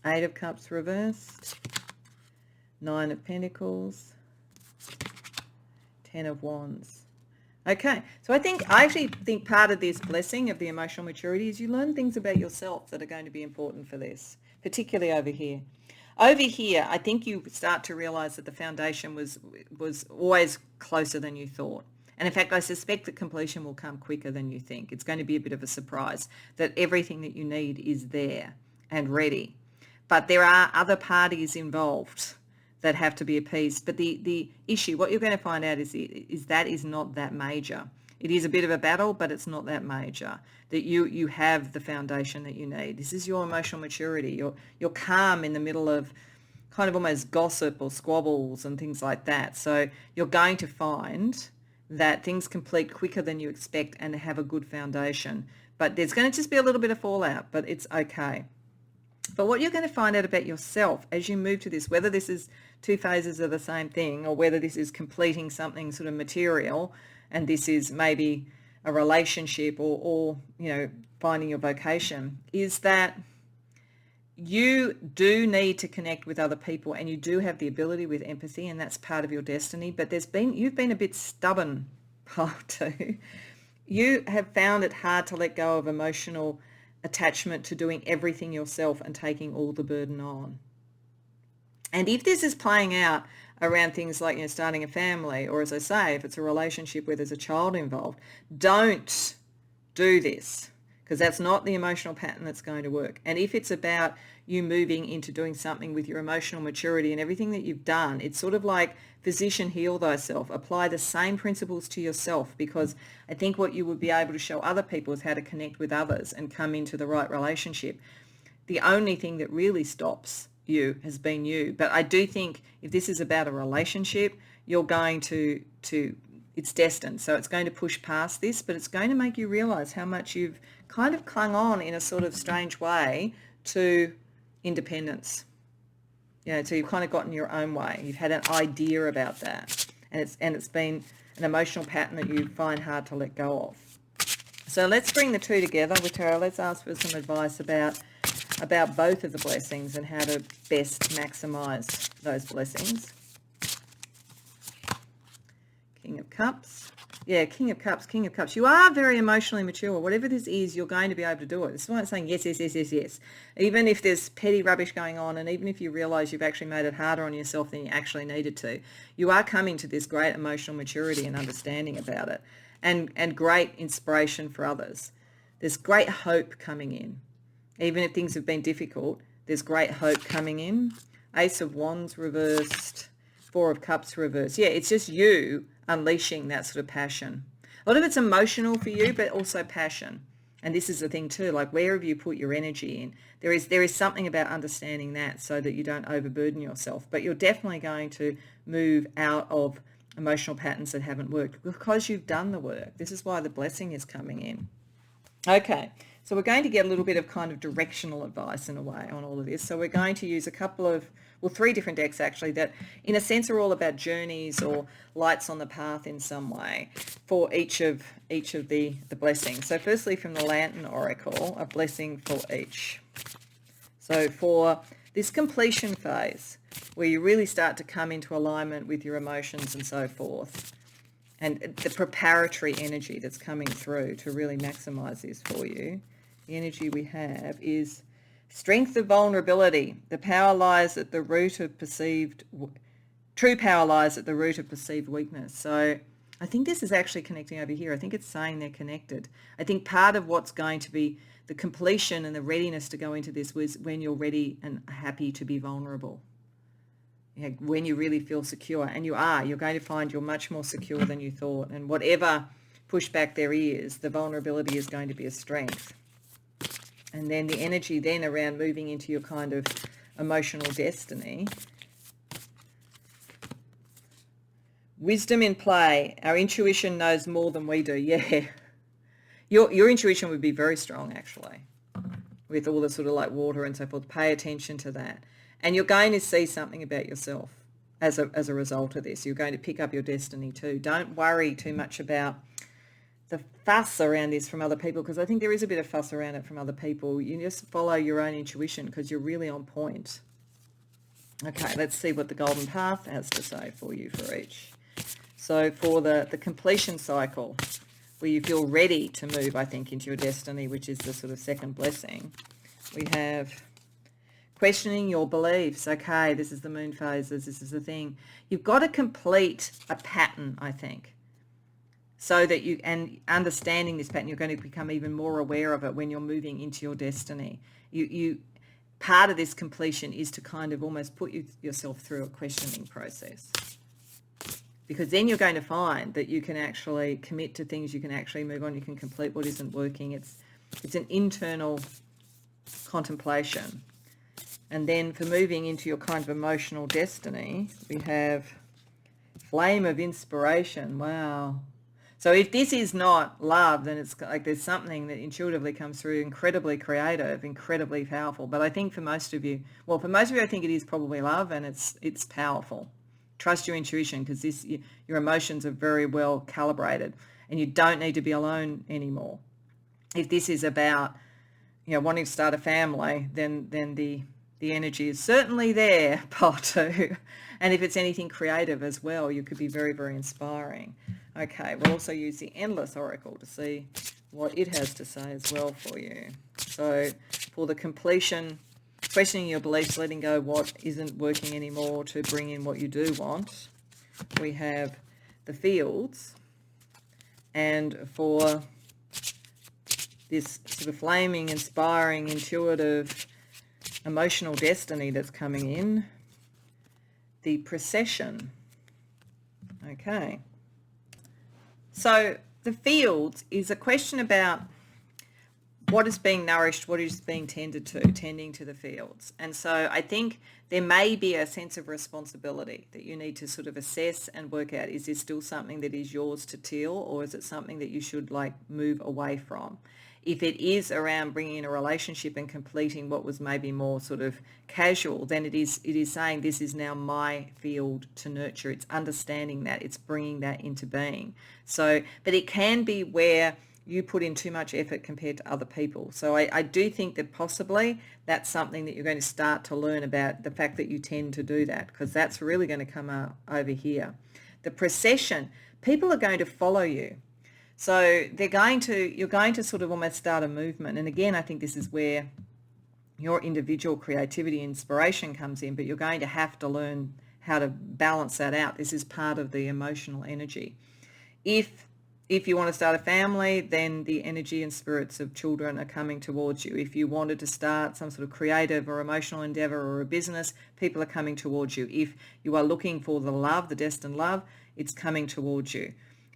Eight of Cups reversed. Nine of Pentacles. Ten of Wands. Okay, so I actually think part of this blessing of the emotional maturity is you learn things about yourself that are going to be important for this, particularly over here. Over here, I think you start to realize that the foundation was always closer than you thought. And in fact, I suspect that completion will come quicker than you think. It's going to be a bit of a surprise that everything that you need is there and ready. But there are other parties involved that have to be appeased. But the issue, what you're going to find out is that is not that major. It is a bit of a battle, but it's not that major. That you have the foundation that you need. This is your emotional maturity. You're calm in the middle of, kind of almost gossip or squabbles and things like that. So you're going to find that things complete quicker than you expect and have a good foundation. But there's going to just be a little bit of fallout, but it's okay. But what you're going to find out about yourself as you move to this, whether this is two phases of the same thing or whether this is completing something sort of material and this is maybe a relationship or finding your vocation, is that you do need to connect with other people and you do have the ability with empathy, and that's part of your destiny. But you've been a bit stubborn, part two. You have found it hard to let go of emotional attachment to doing everything yourself and taking all the burden on. And if this is playing out around things like starting a family, or as I say, if it's a relationship where there's a child involved, don't do this, because that's not the emotional pattern that's going to work. And if it's about you moving into doing something with your emotional maturity and everything that you've done, it's sort of like physician, heal thyself. Apply the same principles to yourself, because I think what you would be able to show other people is how to connect with others and come into the right relationship. The only thing that really stops you has been you. But I do think if this is about a relationship, you're going to it's destined. So it's going to push past this, but it's going to make you realize how much you've kind of clung on in a sort of strange way to independence. So you've kind of gotten your own way. You've had an idea about that, and it's been an emotional pattern that you find hard to let go of. So let's bring the two together with Tarot. Let's ask for some advice about both of the blessings and how to best maximize those blessings. King of Cups. Yeah, King of Cups, King of Cups. You are very emotionally mature. Whatever this is, you're going to be able to do it. This is why I'm saying yes, yes, yes, yes, yes. Even if there's petty rubbish going on, and even if you realise you've actually made it harder on yourself than you actually needed to, you are coming to this great emotional maturity and understanding about it, and great inspiration for others. There's great hope coming in. Even if things have been difficult, there's great hope coming in. Ace of Wands reversed, Four of Cups reversed. Yeah, it's just you unleashing that sort of passion. A lot of it's emotional for you, but also passion. And this is the thing too, like wherever you put your energy in, there is something about understanding that so that you don't overburden yourself. But you're definitely going to move out of emotional patterns that haven't worked because you've done the work. This is why the blessing is coming in. Okay, so we're going to get a little bit of kind of directional advice in a way on all of this. So we're going to use three different decks actually that in a sense are all about journeys or lights on the path in some way for each of the blessings. So firstly from the Lantern Oracle, a blessing for each. So for this completion phase where you really start to come into alignment with your emotions and so forth, and the preparatory energy that's coming through to really maximize this for you, the energy we have is strength of vulnerability. The power lies at the root of true power lies at the root of perceived weakness. So I think this is actually connecting over here. I think it's saying they're connected. I think part of what's going to be the completion and the readiness to go into this was when you're ready and happy to be vulnerable. When you really feel secure, and you're going to find you're much more secure than you thought. And whatever pushback there is, the vulnerability is going to be a strength. And then the energy then around moving into your kind of emotional destiny. Wisdom in play. Our intuition knows more than we do. Yeah. Your intuition would be very strong, actually, with all the sort of like water and so forth. Pay attention to that. And you're going to see something about yourself as a result of this. You're going to pick up your destiny too. Don't worry too much about the fuss around this from other people, because I think there is a bit of fuss around it from other people. You just follow your own intuition because you're really on point. Okay, let's see what the Golden Path has to say for you for each. So for the completion cycle, where you feel ready to move, I think, into your destiny, which is the sort of second blessing, we have questioning your beliefs. Okay, this is the moon phases. This is the thing. You've got to complete a pattern, I think, so that and understanding this pattern, you're going to become even more aware of it when you're moving into your destiny. You part of this completion is to kind of almost put yourself through a questioning process, because then you're going to find that you can actually commit to things, you can actually move on, you can complete what isn't working. It's an internal contemplation. And then for moving into your kind of emotional destiny, we have flame of inspiration. Wow. So if this is not love, then it's like there's something that intuitively comes through, incredibly creative, incredibly powerful. But I think for most of you, I think it is probably love, and it's powerful. Trust your intuition, because your emotions are very well calibrated, and you don't need to be alone anymore. If this is about, wanting to start a family, then the energy is certainly there, part two. And if it's anything creative as well, you could be very, very inspiring. Okay, we'll also use the Endless Oracle to see what it has to say as well for you. So for the completion, questioning your beliefs, letting go what isn't working anymore to bring in what you do want, we have the Fields. And for this sort of flaming, inspiring, intuitive, emotional destiny that's coming in, the Procession. Okay. So the Fields is a question about what is being nourished, what is being tended to, tending to the fields. And so I think there may be a sense of responsibility that you need to sort of assess and work out, is this still something that is yours to till, or is it something that you should move away from? If it is around bringing in a relationship and completing what was maybe more sort of casual, then it is saying this is now my field to nurture. It's understanding that, it's bringing that into being. So, but it can be where you put in too much effort compared to other people. So I do think that possibly that's something that you're going to start to learn about, the fact that you tend to do that, because that's really going to come out over here. The Procession, people are going to follow you. So you're going to sort of almost start a movement. And again, I think this is where your individual creativity, inspiration comes in, but you're going to have to learn how to balance that out. This is part of the emotional energy. If you want to start a family, then the energy and spirits of children are coming towards you. If you wanted to start some sort of creative or emotional endeavor or a business, people are coming towards you. If you are looking for the love, the destined love, it's coming towards you.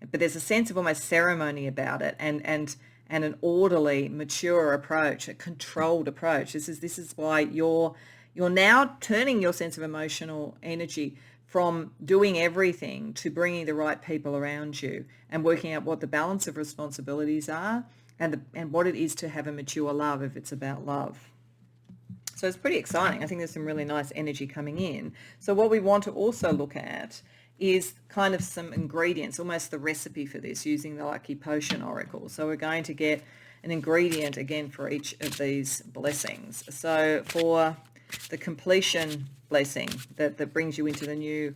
But there's a sense of almost ceremony about it, and an orderly, mature approach, a controlled approach. This is why you're now turning your sense of emotional energy from doing everything to bringing the right people around you and working out what the balance of responsibilities are, and what it is to have a mature love if it's about love. So it's pretty exciting. I think there's some really nice energy coming in. So what we want to also look at is kind of some ingredients, almost the recipe for this, using the Lucky Potion Oracle. So we're going to get an ingredient again for each of these blessings. So for the completion blessing that brings you into the new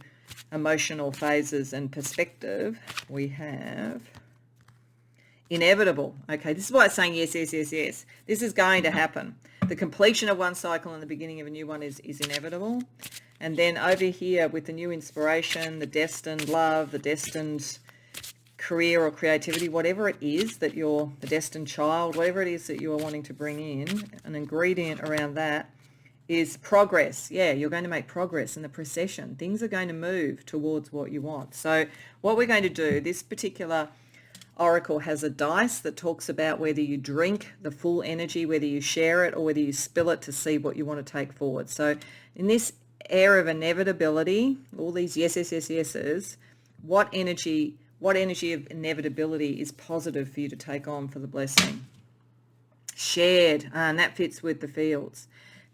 emotional phases and perspective, we have inevitable. Okay, this is why it's saying yes, yes, yes, yes. This is going to happen. The completion of one cycle and the beginning of a new one is inevitable. And then over here with the new inspiration, the destined love, the destined career or creativity, whatever it is that the destined child, whatever it is that you are wanting to bring in, an ingredient around that is progress. Yeah, you're going to make progress in the procession. Things are going to move towards what you want. So what we're going to do, this particular oracle has a dice that talks about whether you drink the full energy, whether you share it, or whether you spill it to see what you want to take forward. So in this air of inevitability, all these yes, yes, yes, yeses, what energy of inevitability is positive for you to take on for the blessing? Shared, and that fits with the fields.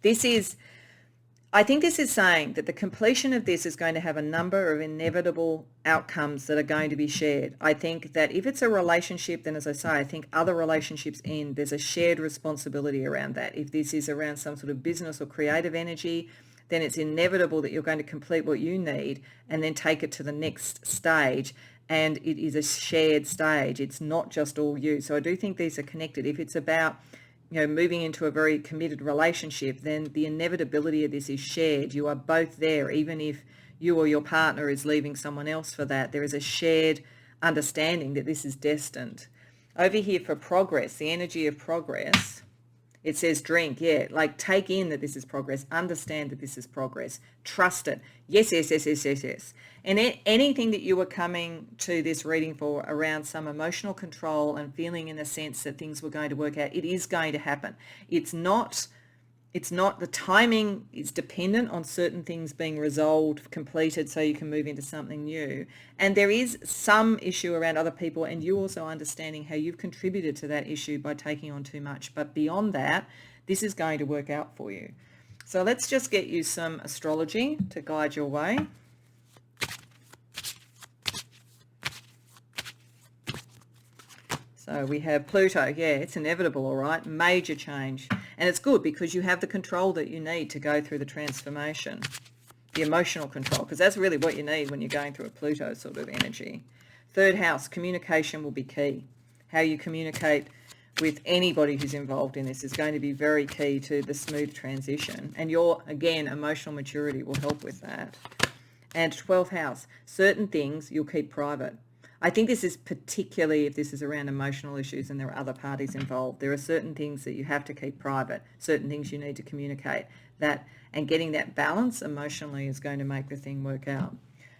I think this is saying that the completion of this is going to have a number of inevitable outcomes that are going to be shared. I think that if it's a relationship, then as I say, I think other relationships end. There's a shared responsibility around that. If this is around some sort of business or creative energy, then it's inevitable that you're going to complete what you need and then take it to the next stage. And it is a shared stage. It's not just all you. So I do think these are connected. If it's about moving into a very committed relationship, then the inevitability of this is shared. You are both there, even if you or your partner is leaving someone else for that. There is a shared understanding that this is destined. Over here for progress, the energy of progress, it says drink, yeah, take in that this is progress, understand that this is progress, trust it. Yes, yes, yes, yes, yes, yes. And anything that you were coming to this reading for around some emotional control and feeling in the sense that things were going to work out, it is going to happen. It's not it's not, the timing is dependent on certain things being resolved, completed, so you can move into something new. And there is some issue around other people, and you also understanding how you've contributed to that issue by taking on too much. But beyond that, this is going to work out for you. So let's just get you some astrology to guide your way. So we have Pluto. Yeah, it's inevitable, all right. Major change. And it's good because you have the control that you need to go through the transformation, the emotional control, because that's really what you need when you're going through a Pluto sort of energy. Third house, communication will be key. How you communicate with anybody who's involved in this is going to be very key to the smooth transition. And your, again, emotional maturity will help with that. And 12th house, certain things you'll keep private. I think this is particularly if this is around emotional issues and there are other parties involved. There are certain things that you have to keep private, certain things you need to communicate. That, and getting that balance emotionally is going to make the thing work out.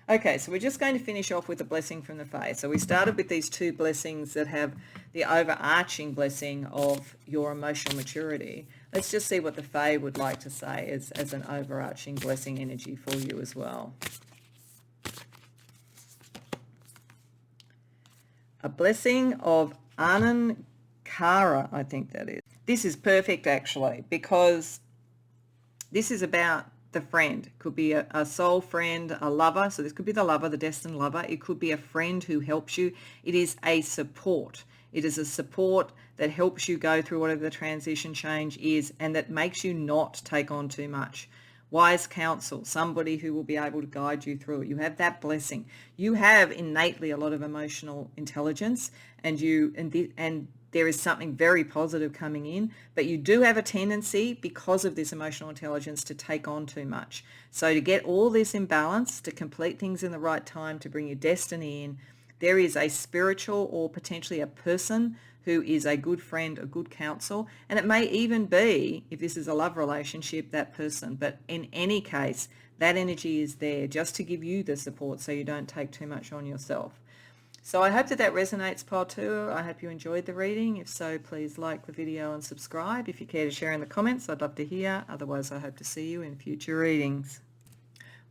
Okay, so we're just going to finish off with a blessing from the Fae. So we started with these two blessings that have the overarching blessing of your emotional maturity. Let's just see what the Fae would like to say as an overarching blessing energy for you as well. A blessing of Anankara, I think that is. This is perfect actually, because this is about the friend. It could be a soul friend, a lover. So this could be the lover, the destined lover. It could be a friend who helps you. It is a support. It is a support that helps you go through whatever the transition change is and that makes you not take on too much. Wise counsel, somebody who will be able to guide you through it. You have that blessing. You have innately a lot of emotional intelligence, and there is something very positive coming in, but you do have a tendency because of this emotional intelligence to take on too much. So to get all this in balance, to complete things in the right time, to bring your destiny in, there is a spiritual or potentially a person who is a good friend, a good counsel, and it may even be, if this is a love relationship, that person. But in any case, that energy is there just to give you the support so you don't take too much on yourself. So I hope that resonates, Pile 2. I hope you enjoyed the reading. If so, please like the video and subscribe. If you care to share in the comments, I'd love to hear. Otherwise, I hope to see you in future readings.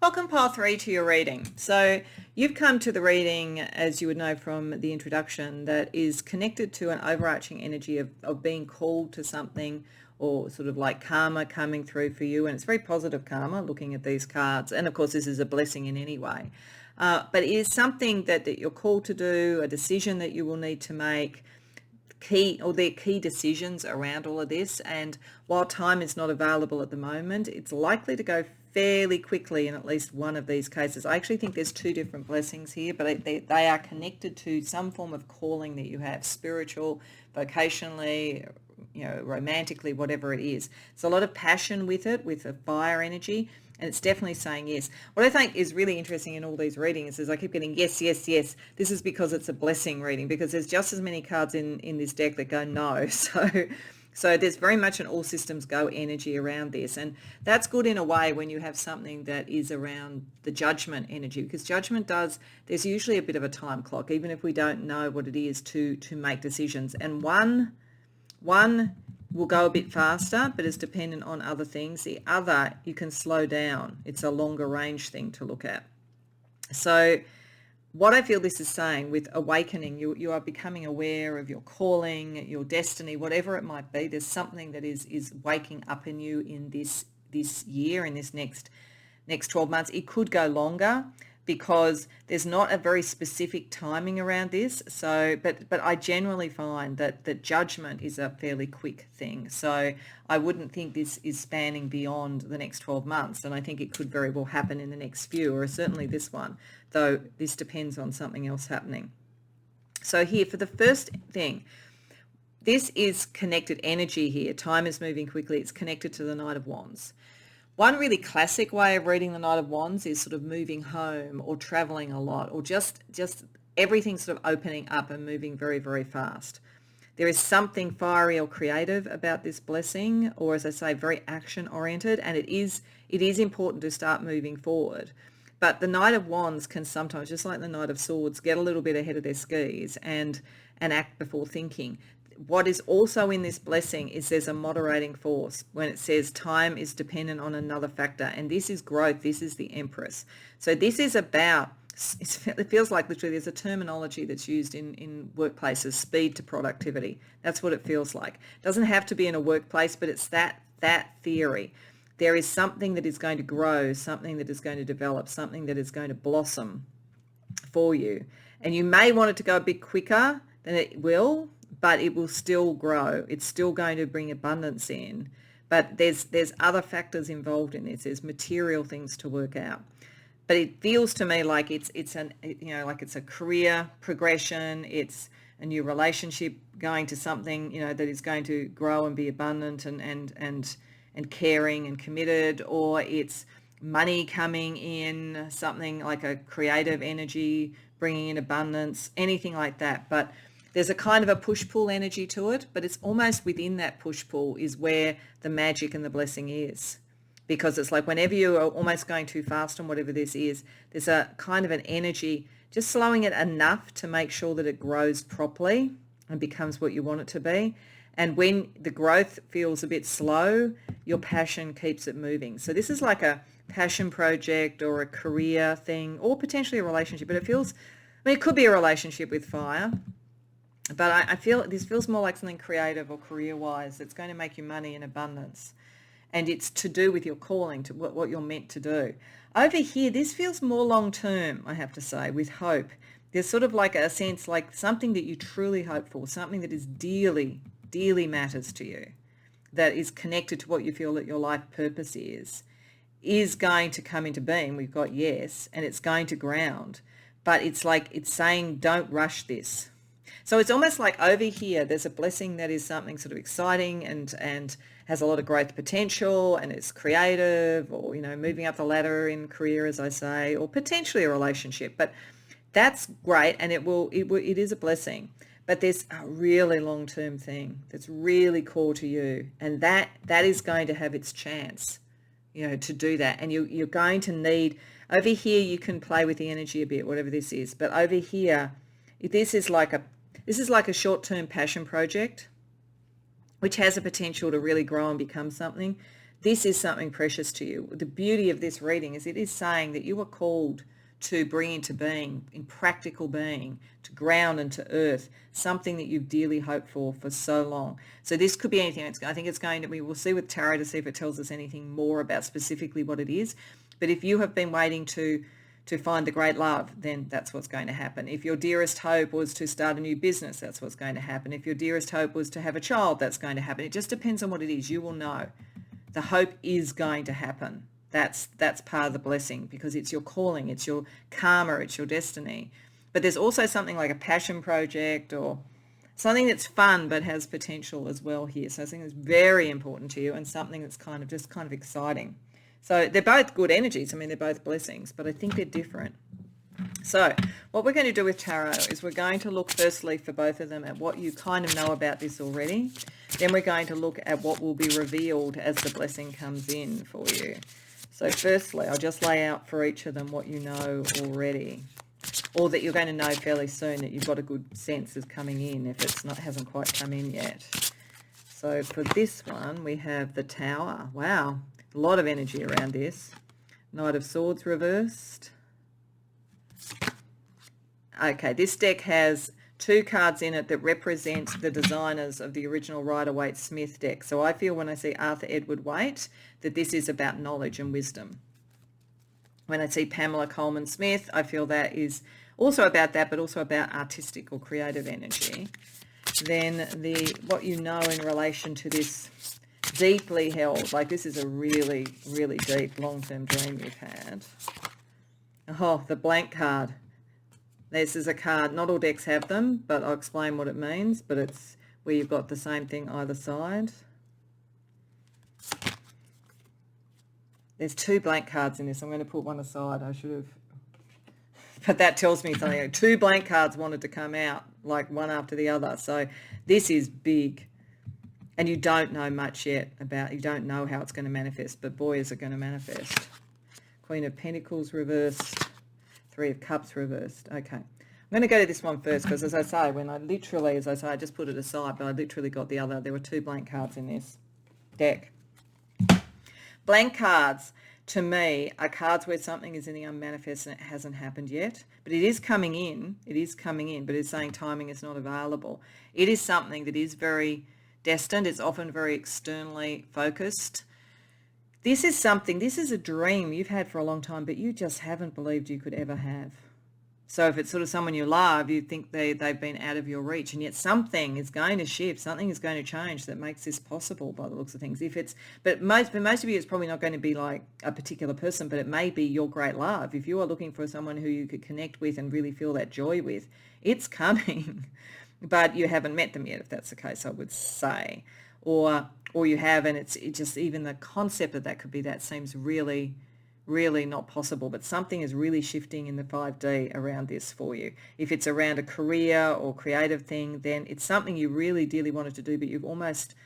Welcome, Pile 3, to your reading. So you've come to the reading, as you would know from the introduction, that is connected to an overarching energy of being called to something, or sort of like karma coming through for you. And it's very positive karma, looking at these cards. And of course, this is a blessing in any way. But it is something that you're called to do, a decision that you will need to make, there are key decisions around all of this. And while time is not available at the moment, it's likely to go fairly quickly in at least one of these cases. I actually think there's two different blessings here, but they are connected to some form of calling that you have, spiritual, vocationally, romantically, whatever it is. It's a lot of passion with it, with a fire energy, and it's definitely saying yes. What I think is really interesting in all these readings is I keep getting yes, yes, yes. This is because it's a blessing reading, because there's just as many cards in this deck that go no. So there's very much an all systems go energy around this. And that's good in a way when you have something that is around the judgment energy, because judgment there's usually a bit of a time clock, even if we don't know what it is to make decisions. And one will go a bit faster, but is dependent on other things. The other, you can slow down. It's a longer range thing to look at. So what I feel this is saying with awakening, you are becoming aware of your calling, your destiny, whatever it might be. There's something that is waking up in you in this year, in this next 12 months. It could go longer because there's not a very specific timing around this. So, but I generally find that judgment is a fairly quick thing. So I wouldn't think this is spanning beyond the next 12 months. And I think it could very well happen in the next few, or certainly this one, though this depends on something else happening. So here, for the first thing, this is connected energy here. Time is moving quickly. It's connected to the Knight of Wands. One really classic way of reading the Knight of Wands is sort of moving home or traveling a lot, or just everything sort of opening up and moving very, very fast. There is something fiery or creative about this blessing, or as I say, very action oriented, and it is important to start moving forward. But the Knight of Wands can sometimes, just like the Knight of Swords, get a little bit ahead of their skis and act before thinking. what is also in this blessing is there's a moderating force when it says time is dependent on another factor. And this is growth. This is the Empress. So this is about, it feels like literally there's a terminology that's used in workplaces, speed to productivity. That's what it feels like. It doesn't have to be in a workplace, but it's that theory. There is something that is going to grow, something that is going to develop, something that is going to blossom for you. And you may want it to go a bit quicker than it will, but it will still grow. It's still going to bring abundance in. But there's other factors involved in this. There's material things to work out. But it feels to me like it's a career progression. It's a new relationship going to something, that is going to grow and be abundant and caring and committed, or it's money coming in, something like a creative energy bringing in abundance, anything like that. But there's a kind of a push-pull energy to it, but it's almost within that push-pull is where the magic and the blessing is. Because it's like whenever you are almost going too fast on whatever this is, there's a kind of an energy, just slowing it enough to make sure that it grows properly and becomes what you want it to be. And when the growth feels a bit slow, your passion keeps it moving. So this is like a passion project or a career thing or potentially a relationship, but it could be a relationship with fire. But I feel this feels more like something creative or career-wise that's going to make you money in abundance. And it's to do with your calling, to what you're meant to do. Over here, this feels more long-term, I have to say, with hope. There's sort of like a sense like something that you truly hope for, something that is dearly, dearly matters to you, that is connected to what you feel that your life purpose is going to come into being. We've got yes, and it's going to ground. But it's like it's saying don't rush this. So it's almost like over here, there's a blessing that is something sort of exciting and has a lot of growth potential and is creative or, moving up the ladder in career, as I say, or potentially a relationship. But that's great. And it is a blessing. But there's a really long-term thing that's really core to you. And that is going to have its chance, to do that. And you're going to need, over here, you can play with the energy a bit, whatever this is. But over here, this is like a short-term passion project, which has a potential to really grow and become something. This is something precious to you. The beauty of this reading is it is saying that you are called to bring into being, in practical being, to ground and to earth, something that you've dearly hoped for so long. So this could be anything. I think it's going to, we will see with tarot to see if it tells us anything more about specifically what it is. But if you have been waiting to find the great love, then that's what's going to happen. If your dearest hope was to start a new business, that's what's going to happen. If your dearest hope was to have a child, that's going to happen. It just depends on what it is. You will know. The hope is going to happen. That's part of the blessing because it's your calling, it's your karma, it's your destiny. But there's also something like a passion project or something that's fun but has potential as well here. So something that's very important to you and something that's kind of exciting. So they're both good energies. I mean, they're both blessings, but I think they're different. So what we're going to do with tarot is we're going to look firstly for both of them at what you kind of know about this already. Then we're going to look at what will be revealed as the blessing comes in for you. So firstly, I'll just lay out for each of them what you know already, or that you're going to know fairly soon, that you've got a good sense is coming in if hasn't quite come in yet. So for this one, we have the Tower. Wow. A lot of energy around this. Knight of Swords reversed. Okay, this deck has 2 cards in it that represent the designers of the original Rider-Waite-Smith deck. So I feel when I see Arthur Edward Waite that this is about knowledge and wisdom. When I see Pamela Coleman Smith, I feel that is also about that, but also about artistic or creative energy. Then what you know in relation to this deeply held, like this is a really, really deep long-term dream you've had. Oh, the blank card. This is a card, not all decks have them, but I'll explain what it means, but it's where you've got the same thing either side. There's 2 blank cards in this. I'm going to put one aside. I should have, but that tells me something. 2 blank cards wanted to come out, like one after the other. So this is big. And you don't know much yet about, you don't know how it's going to manifest, but boy, is it going to manifest. Queen of Pentacles reversed, 3 of Cups reversed. Okay. going to go to this one first because, as I say, I just put it aside, but I literally got there were 2 blank cards in this deck. Blank cards, to me, are cards where something is in the unmanifest and it hasn't happened yet, but it is coming in, but it's saying timing is not available. It is something that is very destined. It's often very externally focused. This is a dream you've had for a long time, but you just haven't believed you could ever have. So if it's sort of someone you love, you think they've been out of your reach, and yet something is going to shift, something is going to change that makes this possible by the looks of things. For most of you, it's probably not going to be like a particular person, but it may be your great love. If you are looking for someone who you could connect with and really feel that joy with, it's coming, but you haven't met them yet, if that's the case, I would say. Or you have, and it just, even the concept of that could be, that seems really not possible, but something is really shifting in the 5D around this for you. If it's around a career or creative thing, then it's something you really dearly wanted to do, but you've almost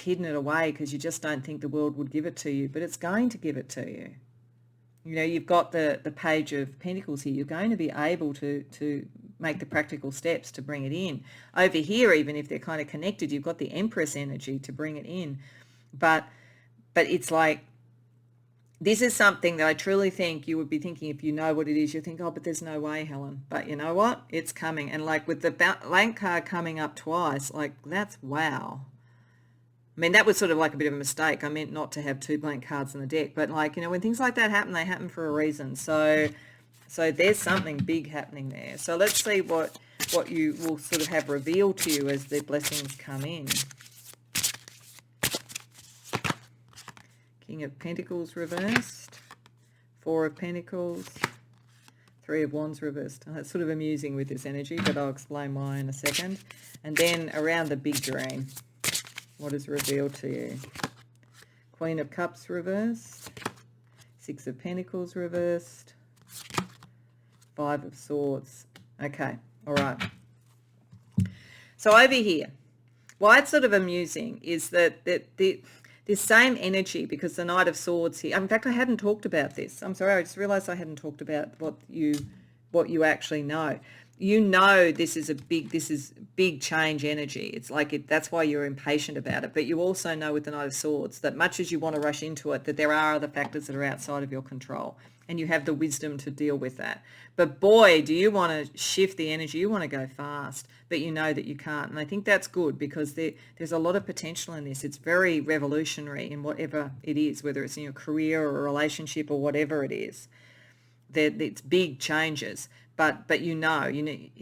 hidden it away because you just don't think the world would give it to you, but it's going to give it to you. You know, you've got the Page of Pentacles here. You're going to be able to make the practical steps to bring it in. Over here, even if they're kind of connected, you've got the Empress energy to bring it in. But it's like, this is something that I truly think you would be thinking, if you know what it is, you think, oh, but there's no way, Helen. But you know what? It's coming. And like with the blank card coming up twice, like that's wow. I mean, that was sort of like a bit of a mistake. I meant not to have 2 blank cards in the deck. But like, you know, when things like that happen, they happen for a reason. So there's something big happening there. So let's see what you will sort of have revealed to you as the blessings come in. King of Pentacles reversed, 4 of Pentacles, 3 of Wands reversed. That's sort of amusing with this energy, but I'll explain why in a second. And then around the big dream, what is revealed to you? Queen of Cups reversed, 6 of Pentacles reversed, 5 of Swords. Okay, all right. So over here, why it's sort of amusing is that this same energy, because the Knight of Swords here, in fact, I hadn't talked about this. I'm sorry, I just realized I hadn't talked about what you actually know. You know this is big change energy. It's like that's why you're impatient about it. But you also know with the Knight of Swords that much as you want to rush into it, that there are other factors that are outside of your control, and you have the wisdom to deal with that. But boy, do you want to shift the energy. You want to go fast, but you know that you can't. And I think that's good because there's a lot of potential in this. It's very revolutionary in whatever it is, whether it's in your career or a relationship or whatever it is. It's big changes, but you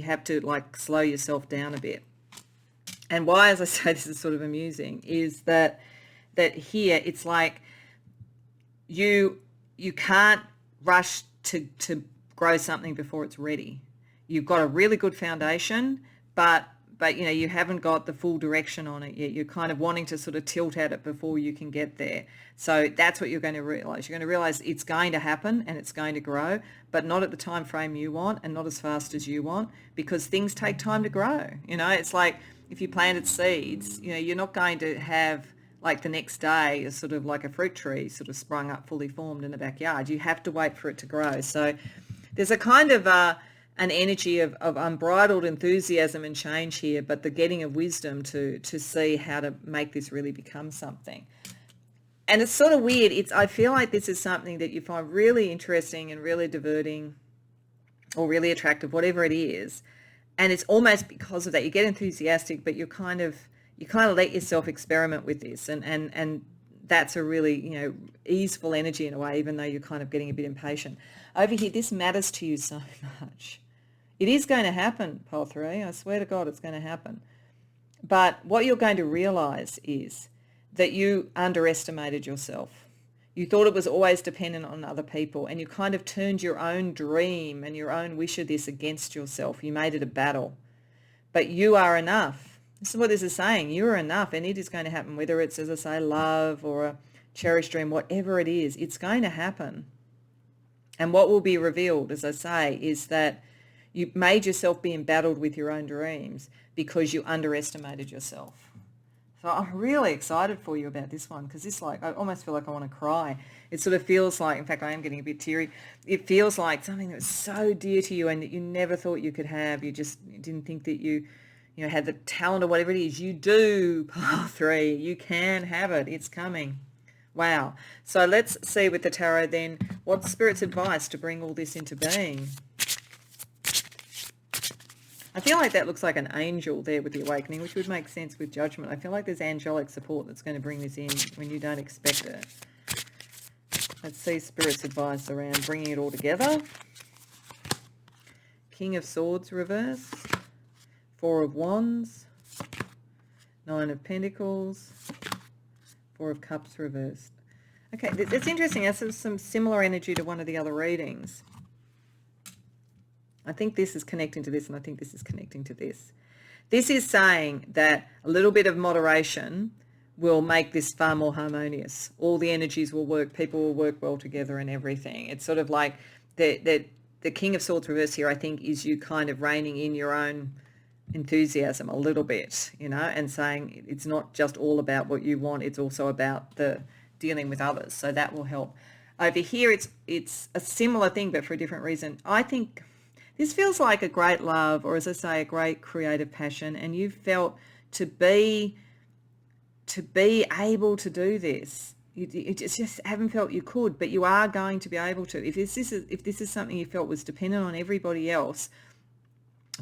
have to like slow yourself down a bit. And why, as I say, this is sort of amusing, is that here it's like you can't rush to grow something before it's ready. You've got a really good foundation, but you know, you haven't got the full direction on it yet. You're kind of wanting to sort of tilt at it before you can get there. So that's what you're going to realize. You're going to realize it's going to happen and it's going to grow, but not at the time frame you want and not as fast as you want, because things take time to grow. You know, it's like if you planted seeds, you know, you're not going to have like the next day is sort of like a fruit tree sort of sprung up fully formed in the backyard. You have to wait for it to grow. So there's a kind of an energy of unbridled enthusiasm and change here, but the getting of wisdom to see how to make this really become something. And it's sort of weird. I feel like this is something that you find really interesting and really diverting or really attractive, whatever it is. And it's almost because of that. You get enthusiastic, but you kind of let yourself experiment with this. And that's a really, you know, easeful energy in a way, even though you're kind of getting a bit impatient. Over here, this matters to you so much. It is going to happen, Pole 3. I swear to God it's going to happen. But what you're going to realize is that you underestimated yourself. You thought it was always dependent on other people, and you kind of turned your own dream and your own wish of this against yourself. You made it a battle. But you are enough. This is what this is saying. You are enough, and it is going to happen, whether it's, as I say, love or a cherished dream, whatever it is, it's going to happen. And what will be revealed, as I say, is that you made yourself be embattled with your own dreams because you underestimated yourself. So I'm really excited for you about this one, because this, like, I almost feel like I want to cry. It sort of feels like, in fact, I am getting a bit teary. It feels like something that was so dear to you and that you never thought you could have. You didn't think that you had the talent or whatever it is. You do, pile 3. You can have it. It's coming. Wow. So let's see with the tarot then, what's Spirit's advice to bring all this into being? I feel like that looks like an angel there with the awakening, which would make sense with judgment. I feel like there's angelic support that's going to bring this in when you don't expect it. Let's see Spirit's advice around bringing it all together. King of Swords reversed. 4 of Wands. 9 of Pentacles. 4 of Cups reversed. Okay, it's interesting. That's some similar energy to one of the other readings. I think this is connecting to this, and I think this is connecting to this. This is saying that a little bit of moderation will make this far more harmonious. All the energies will work, people will work well together and everything. It's sort of like the King of Swords reverse here, I think, is you kind of reining in your own enthusiasm a little bit, and saying it's not just all about what you want, it's also about the dealing with others. So that will help. Over here, it's a similar thing, but for a different reason. I think this feels like a great love, or as I say, a great creative passion, and you felt to be able to do this. You just haven't felt you could, but you are going to be able to. If this is something you felt was dependent on everybody else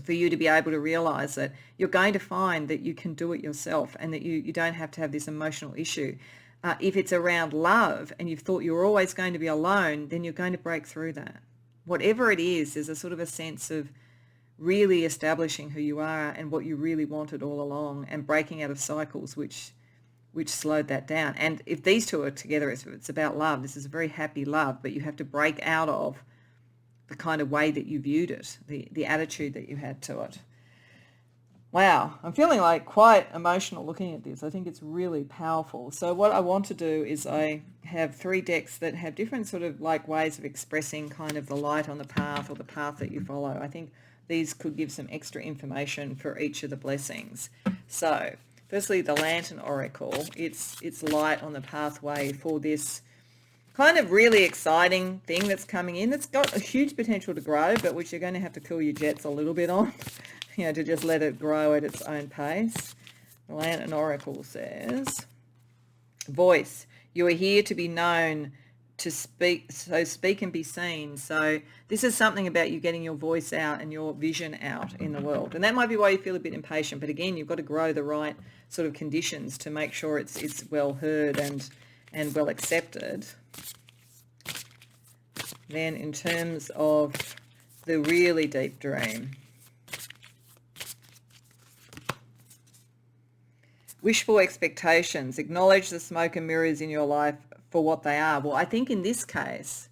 for you to be able to realize that, you're going to find that you can do it yourself, and that you don't have to have this emotional issue. If it's around love and you've thought you're always going to be alone, then you're going to break through that. Whatever it is, there's a sort of a sense of really establishing who you are and what you really wanted all along, and breaking out of cycles which slowed that down. And if these two are together, it's about love. This is a very happy love, but you have to break out of the kind of way that you viewed it, the attitude that you had to it. Wow, I'm feeling like quite emotional looking at this. I think it's really powerful. So what I want to do is I have 3 decks that have different sort of like ways of expressing kind of the light on the path, or the path that you follow. I think these could give some extra information for each of the blessings. So firstly, the Lantern Oracle, it's light on the pathway for this kind of really exciting thing that's coming in. That's got a huge potential to grow, but which you're going to have to cool your jets a little bit on. To just let it grow at its own pace. The Lantern Oracle says, voice, you are here to be known, to speak, so speak and be seen. So this is something about you getting your voice out and your vision out in the world. And that might be why you feel a bit impatient. But again, you've got to grow the right sort of conditions to make sure it's well heard and well accepted. Then in terms of the really deep dream, wishful expectations, acknowledge the smoke and mirrors in your life for what they are. Well, I think in this case,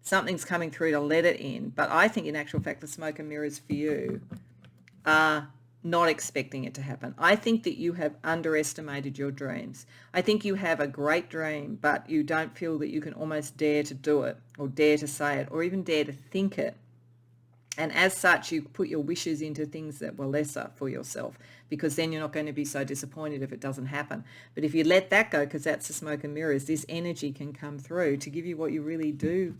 something's coming through to let it in. But I think in actual fact, the smoke and mirrors for you are not expecting it to happen. I think that you have underestimated your dreams. I think you have a great dream, but you don't feel that you can almost dare to do it, or dare to say it, or even dare to think it. And as such, you put your wishes into things that were lesser for yourself, because then you're not going to be so disappointed if it doesn't happen. But if you let that go, because that's the smoke and mirrors, this energy can come through to give you what you really do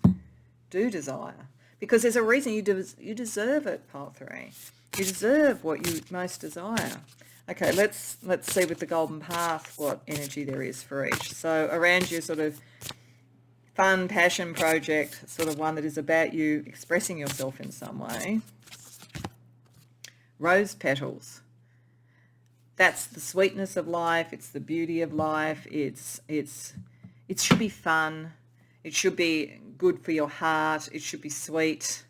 desire. Because there's a reason you deserve it, pile 3. You deserve what you most desire. Okay, let's see with the Golden Path what energy there is for each. So around your sort of fun passion project, sort of one that is about you expressing yourself in some way. Rose petals. That's the sweetness of life. It's the beauty of life. It should be fun. It should be good for your heart. It should be sweet.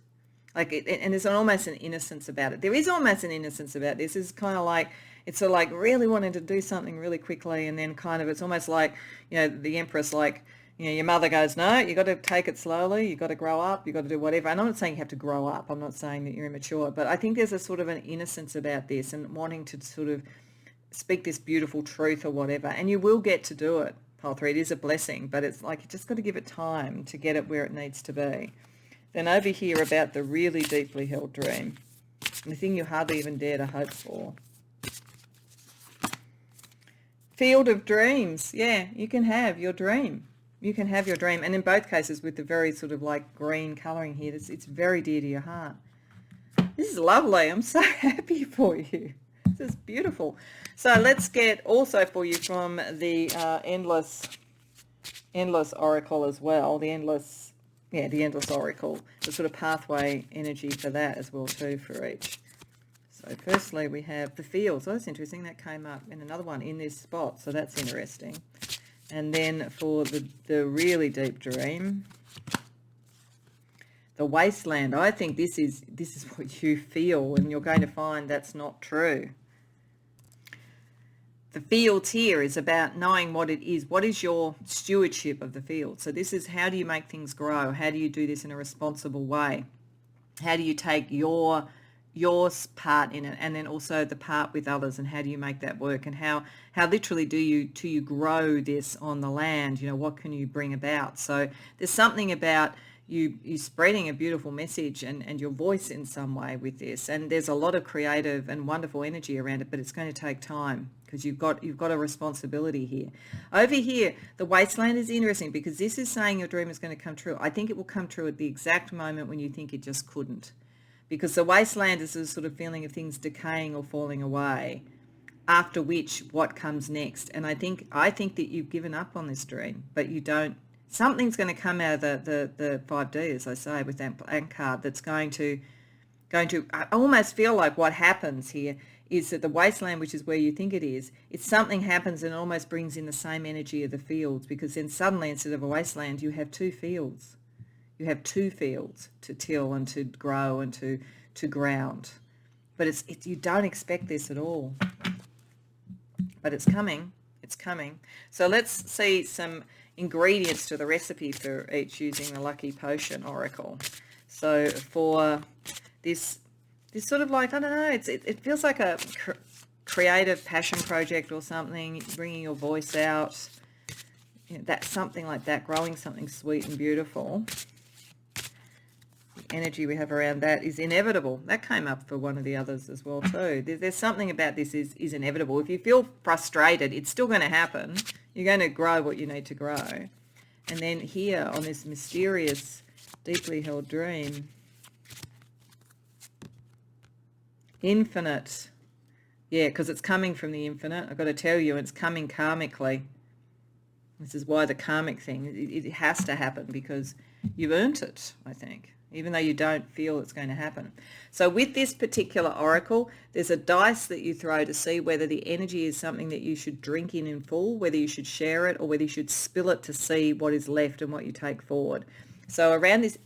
And there's almost an innocence about it. There is almost an innocence about this. It's kind of like, it's sort of like really wanting to do something really quickly, and then kind of, it's almost like, the Empress, like, your mother goes, no, you got to take it slowly. You got to grow up. You got to do whatever. And I'm not saying you have to grow up. I'm not saying that you're immature, but I think there's a sort of an innocence about this, and wanting to sort of speak this beautiful truth or whatever. And you will get to do it, pile 3. It is a blessing, but it's like you just got to give it time to get it where it needs to be. Then over here about the really deeply held dream, the thing you hardly even dare to hope for. Field of dreams. Yeah, you can have your dream. You can have your dream. And in both cases with the very sort of like green colouring here, it's very dear to your heart. This is lovely. I'm so happy for you. This is beautiful. So let's get also for you from the endless oracle as well. The endless oracle. The sort of pathway energy for that as well too for each. So firstly we have the fields. Oh, that's interesting. That came up in another one in this spot. So that's interesting. And then for the really deep dream, the wasteland. I think this is what you feel, and you're going to find that's not true. The fields here is about knowing what it is. What is your stewardship of the field? So this is, how do you make things grow? How do you do this in a responsible way? How do you take your part in it, and then also the part with others, and how do you make that work? And how literally do you grow this on the land? What can you bring about? So there's something about you spreading a beautiful message and your voice in some way with this, and there's a lot of creative and wonderful energy around it, but it's going to take time because you've got a responsibility here. Over here, the wasteland is interesting because this is saying your dream is going to come true. I think it will come true at the exact moment when you think it just couldn't, because the wasteland is a sort of feeling of things decaying or falling away, after which what comes next. And I think that you've given up on this dream, but you don't. Something's going to come out of the 5D, as I say, with that card, that's going to I almost feel like what happens here is that the wasteland, which is where you think it is, it's something happens and almost brings in the same energy of the fields, because then suddenly instead of a wasteland you have two fields. You have two fields to till and to grow and to ground. But it's you don't expect this at all. But it's coming. It's coming. So let's see some ingredients to the recipe for each using the Lucky Potion Oracle. So for this sort of like, I don't know, it feels like a creative passion project or something, bringing your voice out, that's something like that, growing something sweet and beautiful. The energy we have around that is inevitable. That came up for one of the others as well too. There's something about this is inevitable. If you feel frustrated, it's still going to happen. You're going to grow what you need to grow. And then here on this mysterious, deeply held dream, infinite. Yeah, because it's coming from the infinite. I've got to tell you, it's coming karmically. This is why the karmic thing, it has to happen because you've earned it, I think, even though you don't feel it's going to happen. So with this particular oracle, there's a dice that you throw to see whether the energy is something that you should drink in full, whether you should share it, or whether you should spill it to see what is left and what you take forward. So around this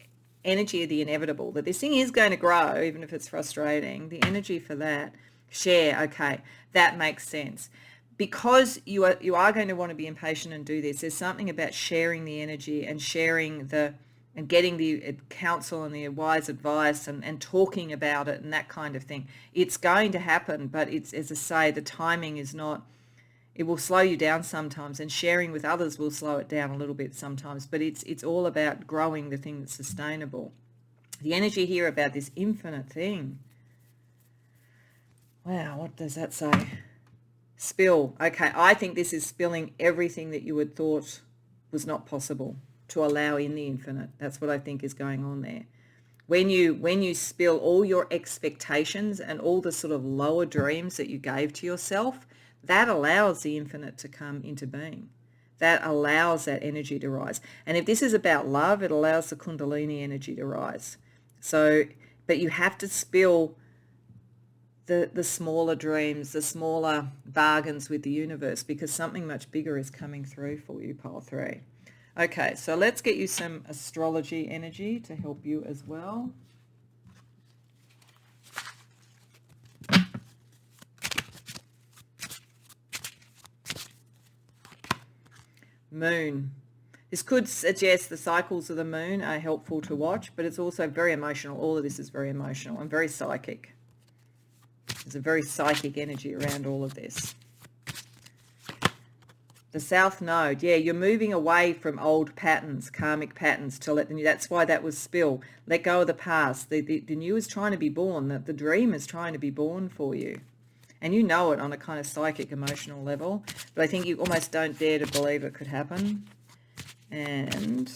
energy of the inevitable, that this thing is going to grow, even if it's frustrating, the energy for that, share, okay, that makes sense. Because you are going to want to be impatient and do this, there's something about sharing the energy and sharing and getting the counsel and the wise advice and talking about it and that kind of thing. It's going to happen, but it's, as I say, the timing is not, it will slow you down sometimes, and sharing with others will slow it down a little bit sometimes, but it's all about growing the thing that's sustainable. The energy here about this infinite thing. Wow, what does that say? Spill. Okay, I think this is spilling everything that you had thought was not possible to allow in the infinite. That's what I think is going on there. When you spill all your expectations and all the sort of lower dreams that you gave to yourself, that allows the infinite to come into being. That allows that energy to rise. And if this is about love, it allows the Kundalini energy to rise. So, but you have to spill the smaller dreams, the smaller bargains with the universe, because something much bigger is coming through for you, pile 3. Okay, so let's get you some astrology energy to help you as well. Moon. This could suggest the cycles of the moon are helpful to watch, but it's also very emotional. All of this is very emotional and very psychic. There's a very psychic energy around all of this. The South Node, yeah, you're moving away from old patterns, karmic patterns, to let the new, that's why that was spill. Let go of the past. The new is trying to be born. The dream is trying to be born for you. and you know it on a kind of psychic, emotional level, but I think you almost don't dare to believe it could happen. And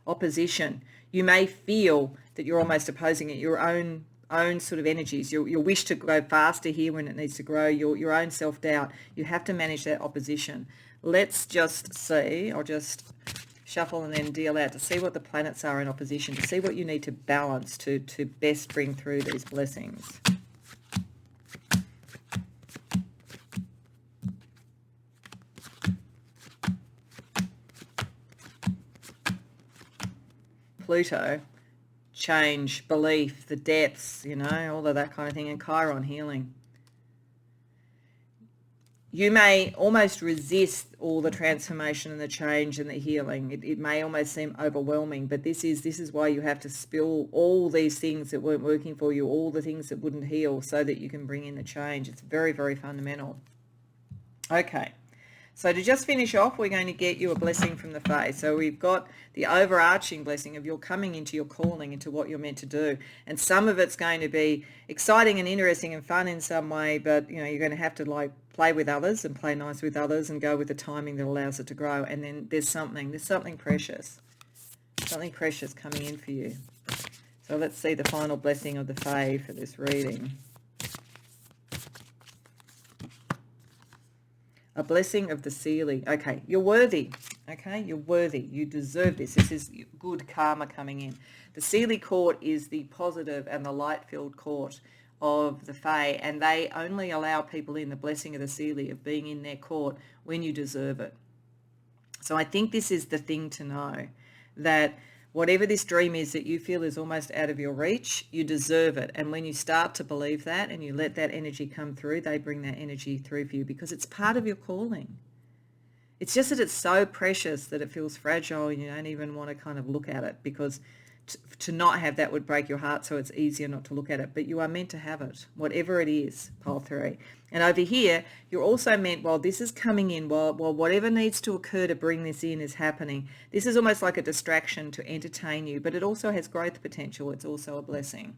opposition. You may feel that you're almost opposing it, your own sort of energies, your wish to go faster here when it needs to grow, your own self-doubt. You have to manage that opposition. Let's just see. I'll just shuffle and then deal out to see what the planets are in opposition, to see what you need to balance to best bring through these blessings. Pluto, change, belief, the depths, you know, all of that kind of thing, and Chiron, healing. You may almost resist all the transformation and the change and the healing. It may almost seem overwhelming, but this is why you have to spill all these things that weren't working for you, all the things that wouldn't heal, so that you can bring in the change. It's very, very fundamental. Okay. So to just finish off, we're going to get you a blessing from the Fae. So we've got the overarching blessing of your coming into your calling, into what you're meant to do. And some of it's going to be exciting and interesting and fun in some way, but you know, you're going to have to like play with others and play nice with others and go with the timing that allows it to grow. And then there's something precious coming in for you. So let's see the final blessing of the Fae for this reading. A blessing of the Sealy. Okay, you're worthy. Okay, you're worthy. You deserve this. This is good karma coming in. The Sealy court is the positive and the light-filled court of the Fae, and they only allow people in the blessing of the Sealy, of being in their court, when you deserve it. So I think this is the thing to know, that whatever this dream is that you feel is almost out of your reach, you deserve it. And when you start to believe that and you let that energy come through, they bring that energy through for you, because it's part of your calling. It's just that it's so precious that it feels fragile and you don't even want to kind of look at it, because to not have that would break your heart, so it's easier not to look at it. But you are meant to have it, whatever it is, pile 3. And over here, you're also meant, while this is coming in, while whatever needs to occur to bring this in is happening, this is almost like a distraction to entertain you, but it also has growth potential. It's also a blessing.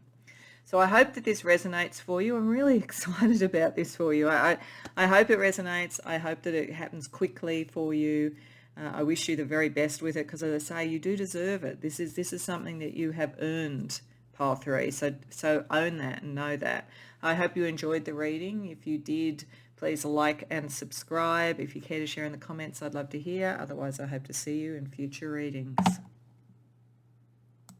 So I hope that this resonates for you. I'm really excited about this for you. I hope it resonates. I hope that it happens quickly for you. I wish you the very best with it, because as I say, you do deserve it. This is something that you have earned, pile 3. So own that and know that. I hope you enjoyed the reading. If you did, please like and subscribe. If you care to share in the comments, I'd love to hear. Otherwise, I hope to see you in future readings.